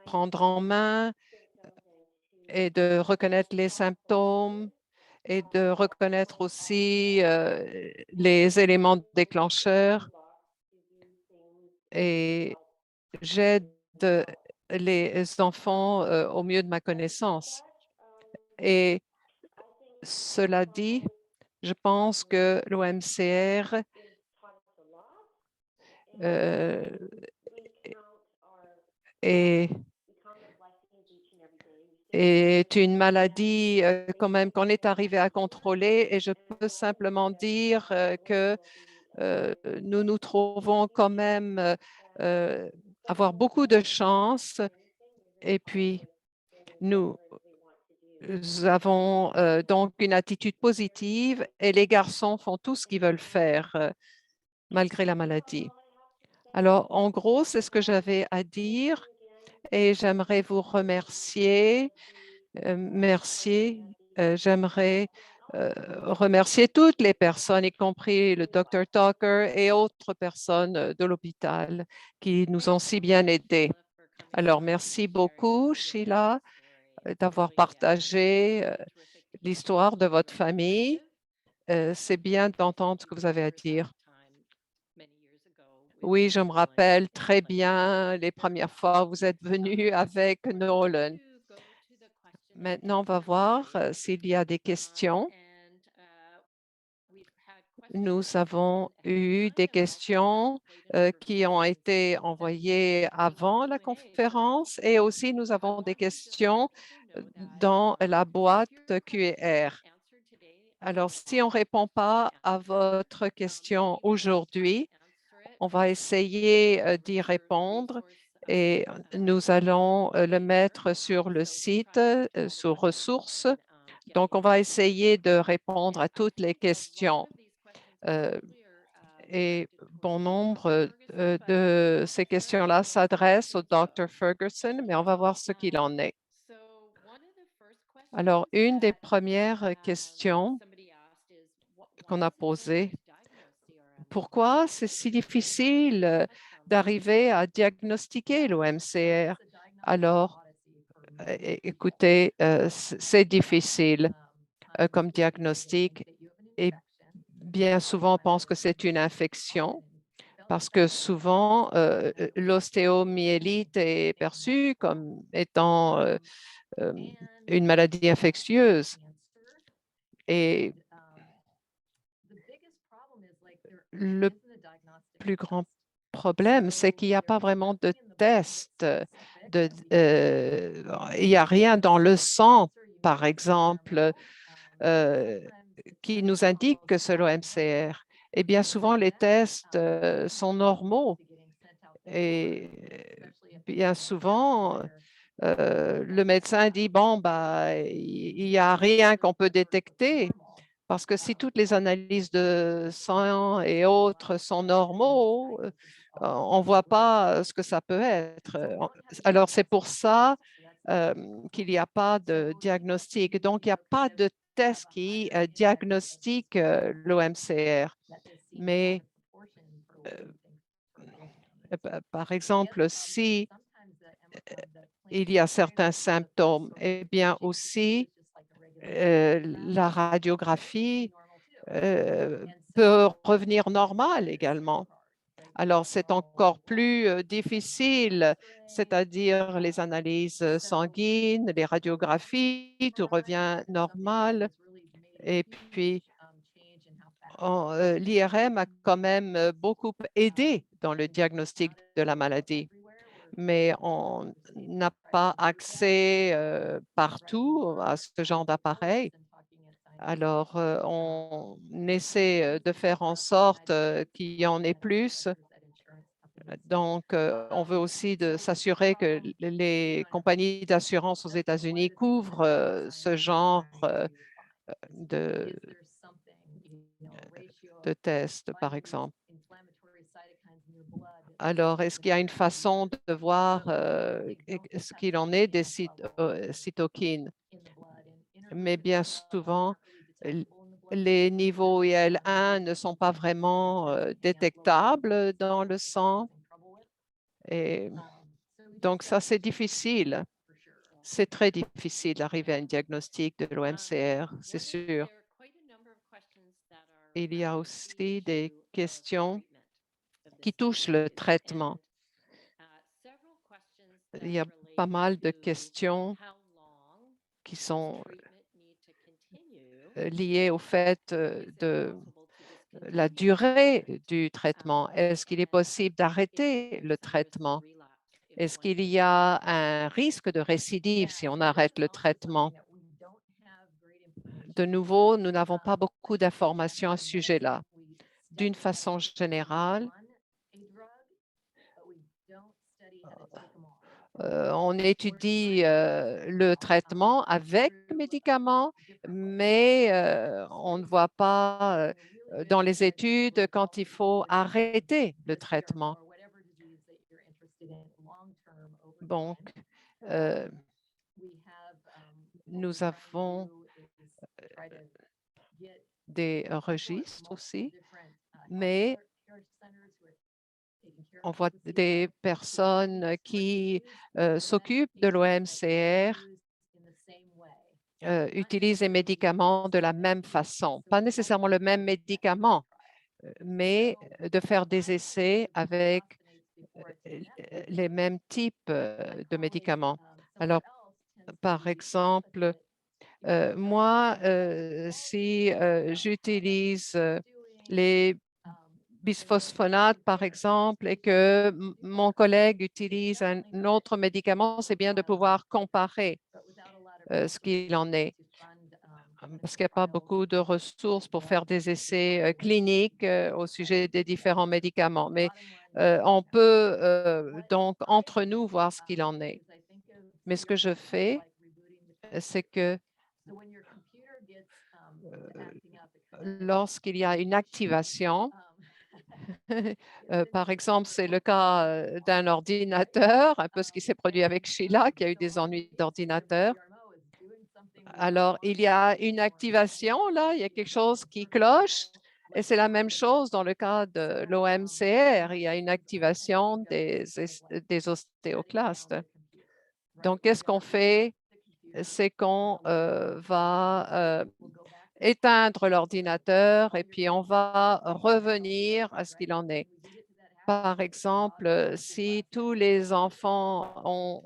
prendre en main et de reconnaître les symptômes et de reconnaître aussi les éléments déclencheurs. Et j'aide les enfants au mieux de ma connaissance. Et cela dit, je pense que l'OMCR est, est une maladie quand même qu'on est arrivé à contrôler et je peux simplement dire que nous nous trouvons quand même avoir beaucoup de chance et puis nous avons donc une attitude positive et les garçons font tout ce qu'ils veulent faire malgré la maladie. Alors, en gros, c'est ce que j'avais à dire et j'aimerais vous remercier. Merci. J'aimerais remercier toutes les personnes, y compris le Dr. Tucker et autres personnes de l'hôpital qui nous ont si bien aidés. Alors, merci beaucoup, Sheila, d'avoir partagé l'histoire de votre famille. C'est bien d'entendre ce que vous avez à dire. Oui, je me rappelle très bien les premières fois où vous êtes venu avec Nolan. Maintenant, on va voir s'il y a des questions. Nous avons eu des questions qui ont été envoyées avant la conférence et aussi nous avons des questions dans la boîte QR. Alors, si on ne répond pas à votre question aujourd'hui, on va essayer d'y répondre et nous allons le mettre sur le site, sur ressources. Donc, on va essayer de répondre à toutes les questions. Et bon nombre de ces questions-là s'adressent au Dr. Ferguson, mais on va voir ce qu'il en est. Alors, une des premières questions qu'on a posées, pourquoi c'est si difficile d'arriver à diagnostiquer l'OMCR? Alors, écoutez, c'est difficile comme diagnostic et bien souvent on pense que c'est une infection parce que souvent l'ostéomyélite est perçue comme étant une maladie infectieuse. Et le plus grand problème, c'est qu'il n'y a pas vraiment de test. Il n'y a rien dans le sang, par exemple, qui nous indique que c'est l'OMCR. Et bien souvent, les tests sont normaux. Et bien souvent, le médecin dit, bon, bah, il n'y a rien qu'on peut détecter. Parce que si toutes les analyses de sang et autres sont normaux, on ne voit pas ce que ça peut être. Alors, c'est pour ça qu'il n'y a pas de diagnostic. Donc, il n'y a pas de test qui diagnostique l'OMCR. Mais, par exemple, si il y a certains symptômes, eh bien aussi, la radiographie peut revenir normal également. Alors, c'est encore plus difficile, c'est-à-dire les analyses sanguines, les radiographies, tout revient normal. Et puis, l'IRM a quand même beaucoup aidé dans le diagnostic de la maladie, mais on n'a pas accès partout à ce genre d'appareil. Alors, on essaie de faire en sorte qu'il y en ait plus. Donc, on veut aussi s'assurer que les compagnies d'assurance aux États-Unis couvrent ce genre de, de tests, par exemple. Alors, est-ce qu'il y a une façon de voir ce qu'il en est des cytokines? Mais bien souvent, les niveaux IL-1 ne sont pas vraiment détectables dans le sang. Et donc, ça, c'est difficile. C'est très difficile d'arriver à un diagnostic de l'OMCR, c'est sûr. Il y a aussi des questions qui touchent le traitement. Il y a pas mal de questions qui sont liées au fait de la durée du traitement. Est-ce qu'il est possible d'arrêter le traitement? Est-ce qu'il y a un risque de récidive si on arrête le traitement? De nouveau, nous n'avons pas beaucoup d'informations à ce sujet-là. D'une façon générale, on étudie le traitement avec le médicament, mais on ne voit pas dans les études quand il faut arrêter le traitement. Donc, nous avons des registres aussi, mais on voit des personnes qui s'occupent de l'OMCR utilisent les médicaments de la même façon. Pas nécessairement le même médicament, mais de faire des essais avec les mêmes types de médicaments. Alors, par exemple, moi, si j'utilise les bisphosphonates, par exemple, et que mon collègue utilise un autre médicament, c'est bien de pouvoir comparer ce qu'il en est, parce qu'il n'y a pas beaucoup de ressources pour faire des essais cliniques au sujet des différents médicaments. Mais on peut donc entre nous voir ce qu'il en est. Mais ce que je fais, c'est que lorsqu'il y a une activation, par exemple, c'est le cas d'un ordinateur, un peu ce qui s'est produit avec Sheila, qui a eu des ennuis d'ordinateur. Alors, il y a une activation, là, il y a quelque chose qui cloche, et c'est la même chose dans le cas de l'OMCR. Il y a une activation des ostéoclastes. Donc, qu'est-ce qu'on fait? C'est qu'on va éteindre l'ordinateur et puis on va revenir à ce qu'il en est. Par exemple, si tous les enfants ont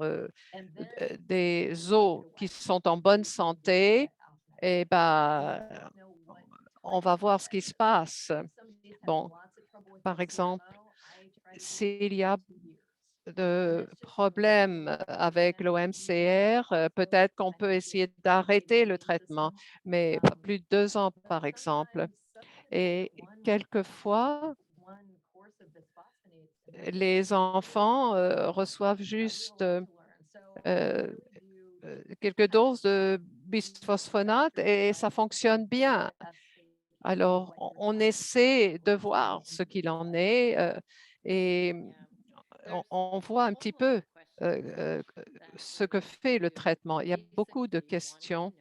des os qui sont en bonne santé, eh ben, on va voir ce qui se passe. Bon, par exemple, s'il y a de problèmes avec l'OMCR, peut-être qu'on peut essayer d'arrêter le traitement, mais pas plus de 2 ans, par exemple. Et quelquefois, les enfants reçoivent juste quelques doses de bisphosphonate et ça fonctionne bien. Alors, on essaie de voir ce qu'il en est et on voit un petit peu ce que fait le traitement. Il y a beaucoup de questions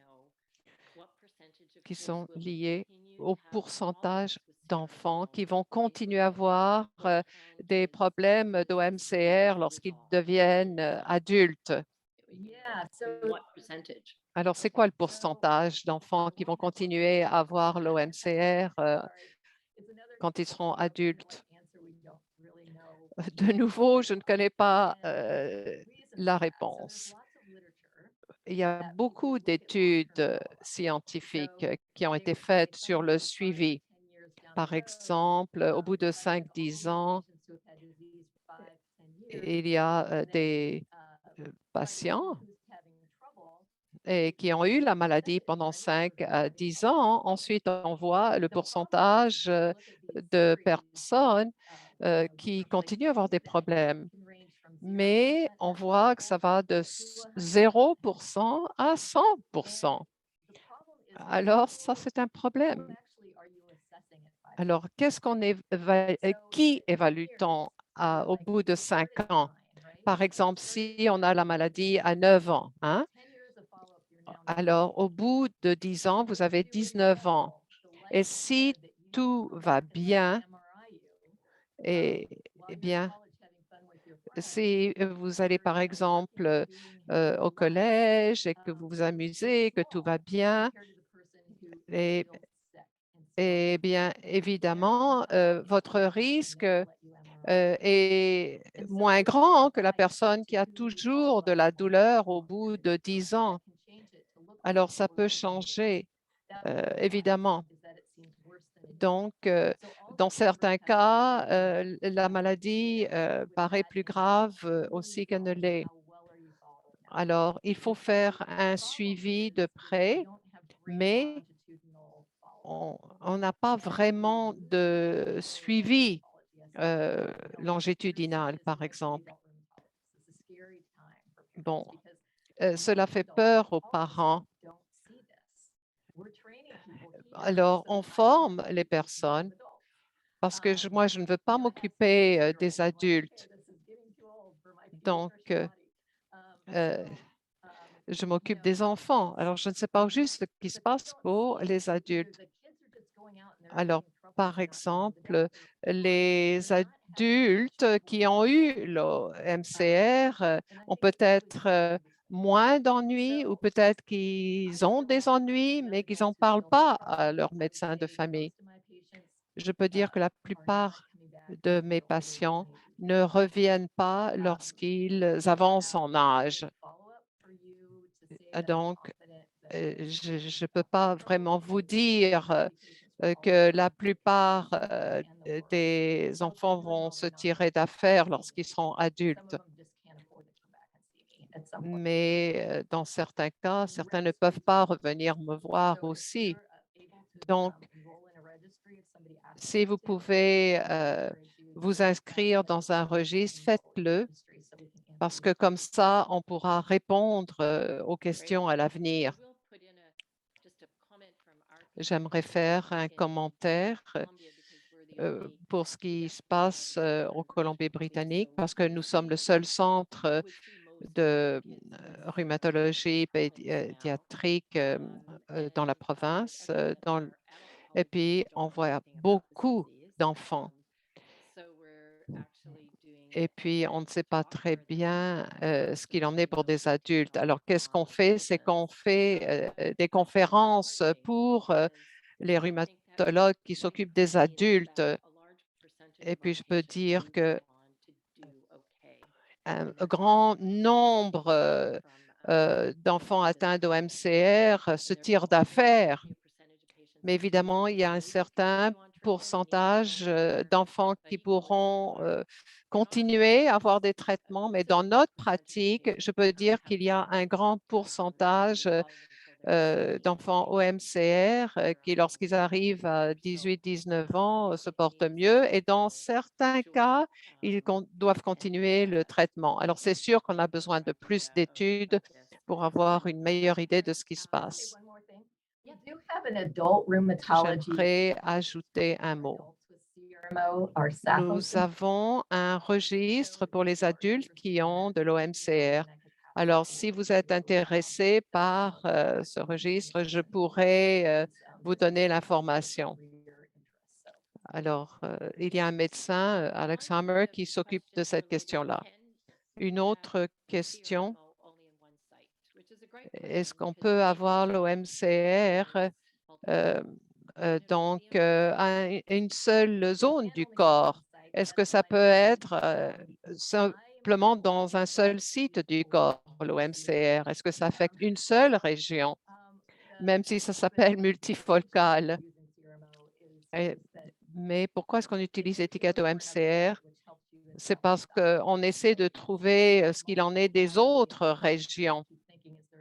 qui sont liées au pourcentage d'enfants qui vont continuer à avoir des problèmes d'OMCR lorsqu'ils deviennent adultes. Alors, c'est quoi le pourcentage d'enfants qui vont continuer à avoir l'OMCR quand ils seront adultes. De nouveau, je ne connais pas la réponse. Il y a beaucoup d'études scientifiques qui ont été faites sur le suivi. Par exemple, au bout de 5-10 ans, il y a des patients et qui ont eu la maladie pendant 5 à 10 ans. Ensuite, on voit le pourcentage de personnes qui continuent à avoir des problèmes. Mais on voit que ça va de 0% à 100%. Alors, ça, c'est un problème. Alors, qu'est-ce qu'on qui évalue-t-on au bout de 5 ans? Par exemple, si on a la maladie à 9 ans, hein? Alors, au bout de 10 ans, vous avez 19 ans. Et si tout va bien, eh bien, si vous allez, par exemple, au collège et que vous vous amusez, que tout va bien, eh bien, évidemment, votre risque est moins grand que la personne qui a toujours de la douleur au bout de 10 ans. Alors, ça peut changer, évidemment. Donc, dans certains cas, la maladie paraît plus grave aussi qu'elle ne l'est. Alors, il faut faire un suivi de près, mais on n'a pas vraiment de suivi longitudinal, par exemple. Bon, cela fait peur aux parents. Alors, on forme les personnes parce que moi, je ne veux pas m'occuper des adultes. Donc, je m'occupe des enfants. Alors, je ne sais pas juste ce qui se passe pour les adultes. Alors, par exemple, les adultes qui ont eu le MCR ont peut-être moins d'ennuis ou peut-être qu'ils ont des ennuis, mais qu'ils n'en parlent pas à leur médecin de famille. Je peux dire que la plupart de mes patients ne reviennent pas lorsqu'ils avancent en âge. Donc, je ne peux pas vraiment vous dire que la plupart des enfants vont se tirer d'affaire lorsqu'ils seront adultes. Mais dans certains cas, certains ne peuvent pas revenir me voir aussi. Donc, si vous pouvez vous inscrire dans un registre, faites-le parce que comme ça, on pourra répondre aux questions à l'avenir. J'aimerais faire un commentaire pour ce qui se passe en Colombie-Britannique parce que nous sommes le seul centre de rhumatologie pédiatrique dans la province. Et puis, on voit beaucoup d'enfants. Et puis, on ne sait pas très bien ce qu'il en est pour des adultes. Alors, qu'est-ce qu'on fait? C'est qu'on fait des conférences pour les rhumatologues qui s'occupent des adultes. Et puis, je peux dire que un grand nombre d'enfants atteints d'OMCR se tirent d'affaire. Mais évidemment, il y a un certain pourcentage d'enfants qui pourront continuer à avoir des traitements, mais dans notre pratique, je peux dire qu'il y a un grand pourcentage d'enfants OMCR qui, lorsqu'ils arrivent à 18-19 ans, se portent mieux et dans certains cas, ils doivent continuer le traitement. Alors, c'est sûr qu'on a besoin de plus d'études pour avoir une meilleure idée de ce qui se passe. J'aimerais ajouter un mot. Nous avons un registre pour les adultes qui ont de l'OMCR. Alors, si vous êtes intéressé par ce registre, je pourrais vous donner l'information. Alors, il y a un médecin, Alex Hammer, qui s'occupe de cette question-là. Une autre question, est-ce qu'on peut avoir l'OMCR donc une seule zone du corps. Est-ce que ça peut être simplement dans un seul site du corps, l'OMCR? Est-ce que ça affecte une seule région, même si ça s'appelle multifocal? Et- Mais pourquoi est-ce qu'on utilise l'étiquette OMCR? C'est parce qu'on essaie de trouver ce qu'il en est des autres régions.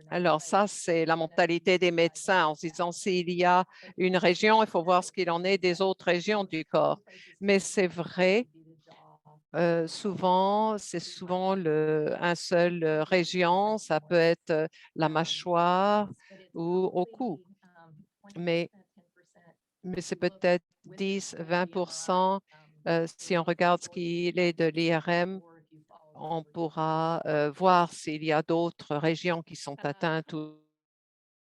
Alors ça, c'est la mentalité des médecins en se disant s'il y a une région, il faut voir ce qu'il en est des autres régions du corps. Mais c'est vrai, souvent, c'est souvent un seul région, ça peut être la mâchoire ou au cou, mais, mais c'est peut-être 10-20%. Si on regarde ce qu'il est de l'IRM, on pourra voir s'il y a d'autres régions qui sont atteintes ou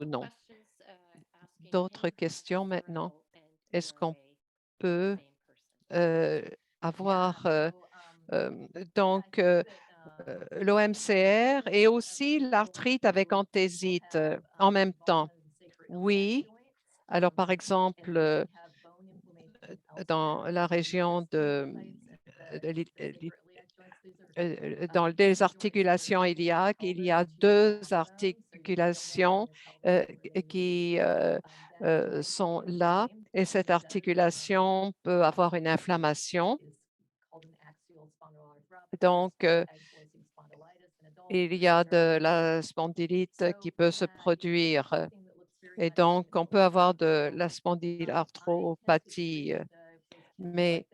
non. D'autres questions maintenant? Est-ce qu'on peut euh, avoir donc l'OMCR et aussi l'arthrite avec anthésite en même temps? Oui. Alors, par exemple, dans la région de dans les articulations iliaques, il y a deux articulations qui sont là et cette articulation peut avoir une inflammation. Donc, il y a de la spondylite qui peut se produire et donc on peut avoir de la spondylarthropathie. Mais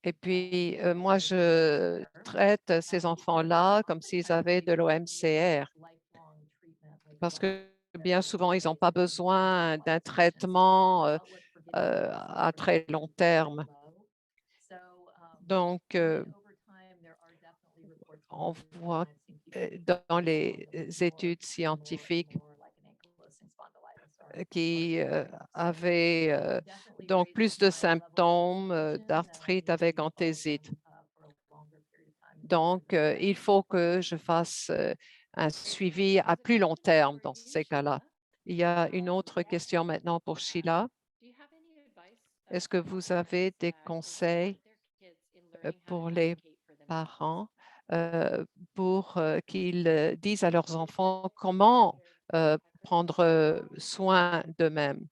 Et puis, moi, je traite ces enfants-là comme s'ils avaient de l'OMCR parce que bien souvent, ils n'ont pas besoin d'un traitement à très long terme. Donc, on voit dans les études scientifiques qui avaient donc plus de symptômes d'arthrite avec anthésite. Donc, il faut que je fasse un suivi à plus long terme dans ces cas-là. Il y a une autre question maintenant pour Sheila. Est-ce que vous avez des conseils pour les parents pour qu'ils disent à leurs enfants comment prendre soin d'eux-mêmes?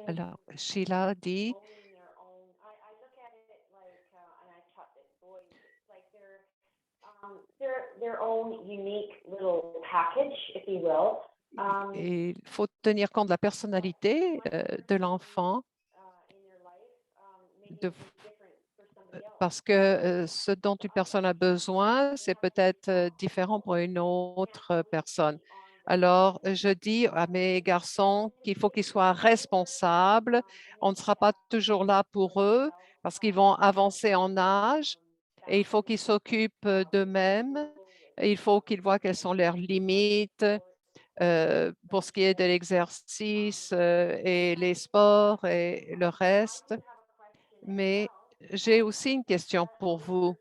Alors, Sheila dit, their own unique little package, if you will. il faut tenir compte de la personnalité de l'enfant, de parce que ce dont une personne a besoin, c'est peut-être différent pour une autre personne. Alors, je dis à mes garçons qu'il faut qu'ils soient responsables. On ne sera pas toujours là pour eux parce qu'ils vont avancer en âge et il faut qu'ils s'occupent d'eux-mêmes. Il faut qu'ils voient quelles sont leurs limites pour ce qui est de l'exercice et les sports et le reste. Mais j'ai aussi une question pour vous.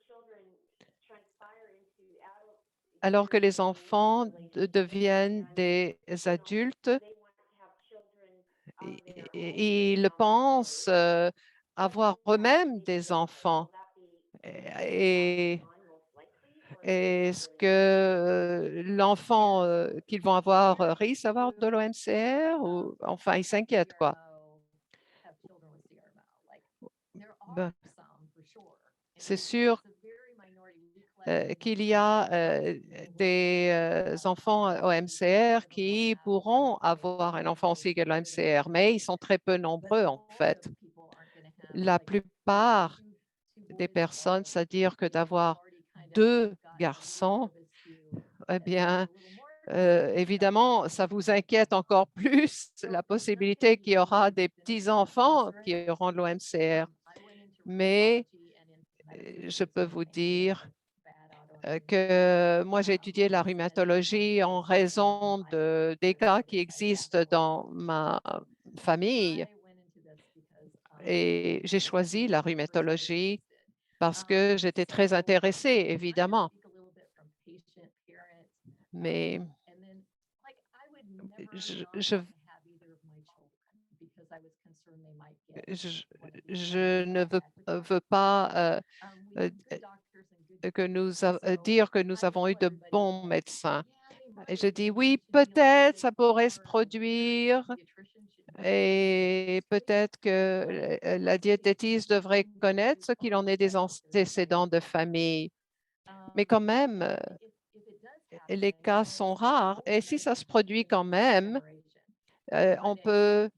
Alors que les enfants deviennent des adultes, ils pensent avoir eux-mêmes des enfants. Et est-ce que l'enfant qu'ils vont avoir risque d'avoir de l'OMCR ou enfin ils s'inquiètent quoi? Ben, c'est sûr qu'il y a des enfants OMCR qui pourront avoir un enfant aussi qui a l'OMCR, mais ils sont très peu nombreux en fait. La plupart des personnes, c'est-à-dire que d'avoir deux garçons, eh bien, évidemment, ça vous inquiète encore plus la possibilité qu'il y aura des petits-enfants qui auront de l'OMCR. Mais je peux vous dire que moi, j'ai étudié la rhumatologie en raison des cas qui existent dans ma famille. Et j'ai choisi la rhumatologie parce que j'étais très intéressée, évidemment. Mais je je ne veux pas euh, dire que nous avons eu de bons médecins. Et je dis oui, peut-être ça pourrait se produire et peut-être que la diététiste devrait connaître ce qu'il en est des antécédents de famille. Mais quand même, les cas sont rares. Et si ça se produit quand même, on peut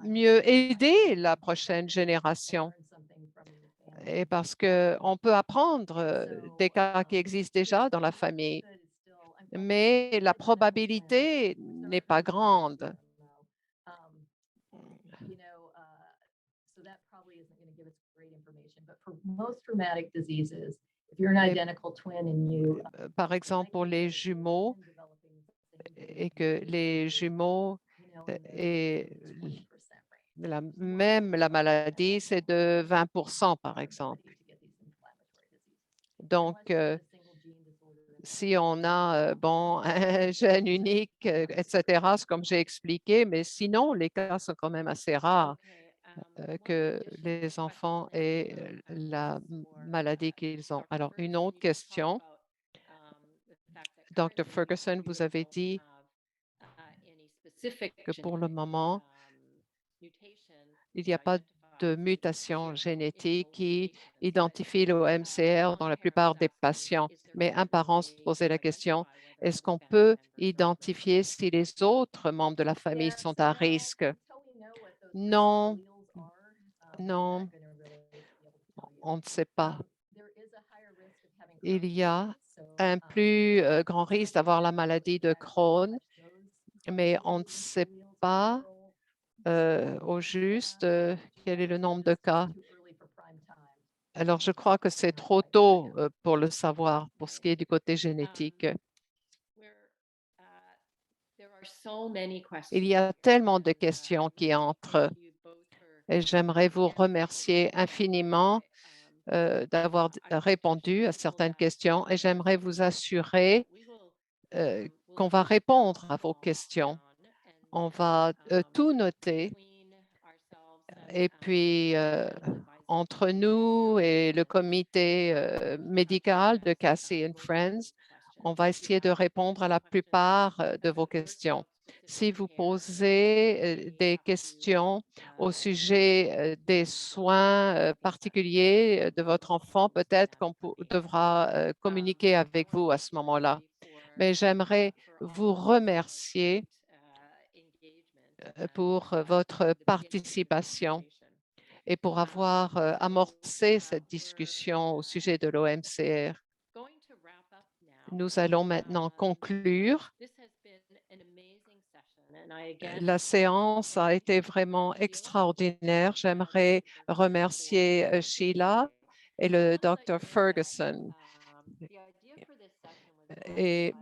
mieux aider la prochaine génération. Et parce qu'on peut apprendre des cas qui existent déjà dans la famille, mais la probabilité n'est pas grande. So that probably isn't going to give us great information, but for most traumatic diseases, if you're an Mais, identical twin and you Par exemple, pour les jumeaux, et que les jumeaux et la maladie, c'est de 20 par exemple. Donc, si on a bon, un gène unique, etc., c'est comme j'ai expliqué, mais sinon, les cas sont quand même assez rares que les enfants aient la maladie qu'ils ont. Alors, une autre question. Dr. Ferguson, vous avez dit que pour le moment, il n'y a pas de mutation génétique qui identifie le MCR dans la plupart des patients. Mais un parent se posait la question, est-ce qu'on peut identifier si les autres membres de la famille sont à risque? Non, non, on ne sait pas. Il y a un plus grand risque d'avoir la maladie de Crohn, mais on ne sait pas au juste quel est le nombre de cas. Alors, je crois que c'est trop tôt pour le savoir pour ce qui est du côté génétique. Il y a tellement de questions qui entrent et j'aimerais vous remercier infiniment d'avoir répondu à certaines questions et j'aimerais vous assurer qu'on va répondre à vos questions. On va tout noter et puis entre nous et le comité médical de Cassie and Friends, on va essayer de répondre à la plupart de vos questions. Si vous posez des questions au sujet des soins particuliers de votre enfant, peut-être qu'on devra communiquer avec vous à ce moment-là. Mais j'aimerais vous remercier pour votre participation et pour avoir amorcé cette discussion au sujet de l'OMCR. Nous allons maintenant conclure. La séance a été vraiment extraordinaire. J'aimerais remercier Sheila et le Dr. Ferguson. Et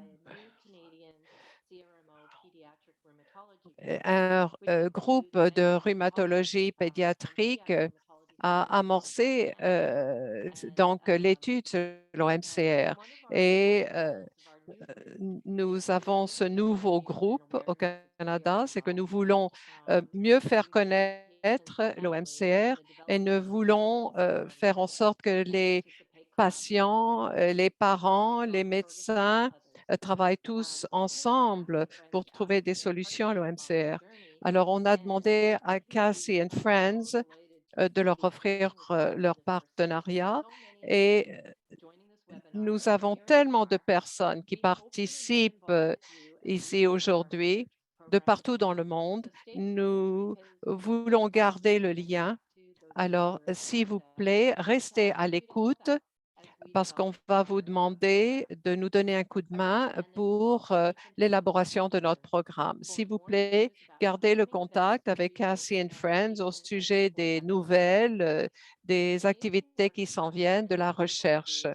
un groupe de rhumatologie pédiatrique a amorcé donc l'étude sur l'OMCR et nous avons ce nouveau groupe au Canada, c'est que nous voulons mieux faire connaître l'OMCR et nous voulons faire en sorte que les patients, les parents, les médecins travaillent tous ensemble pour trouver des solutions à l'OMCR. Alors, on a demandé à Cassie and Friends de leur offrir leur partenariat et nous avons tellement de personnes qui participent ici aujourd'hui de partout dans le monde. Nous voulons garder le lien. Alors, s'il vous plaît, restez à l'écoute parce qu'on va vous demander de nous donner un coup de main pour l'élaboration de notre programme. S'il vous plaît, gardez le contact avec Cassie and Friends au sujet des nouvelles, des activités qui s'en viennent, de la recherche.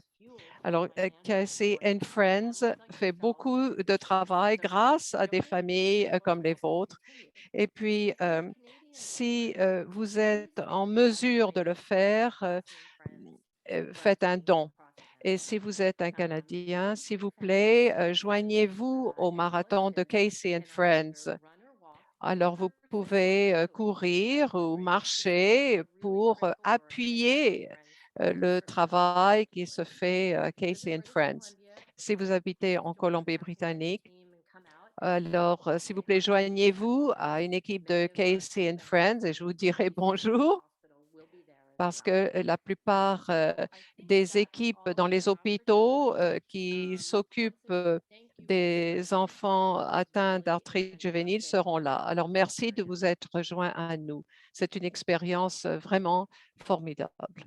Alors, Cassie and Friends fait beaucoup de travail grâce à des familles comme les vôtres. Et puis, si vous êtes en mesure de le faire, faites un don. Et si vous êtes un Canadien, s'il vous plaît, joignez-vous au marathon de Casey and Friends. Alors, vous pouvez courir ou marcher pour appuyer le travail qui se fait à Casey and Friends. Si vous habitez en Colombie-Britannique, alors, s'il vous plaît, joignez-vous à une équipe de Casey and Friends et je vous dirai bonjour parce que la plupart des équipes dans les hôpitaux qui s'occupent des enfants atteints d'arthrite juvénile seront là. Alors, merci de vous être rejoints à nous. C'est une expérience vraiment formidable.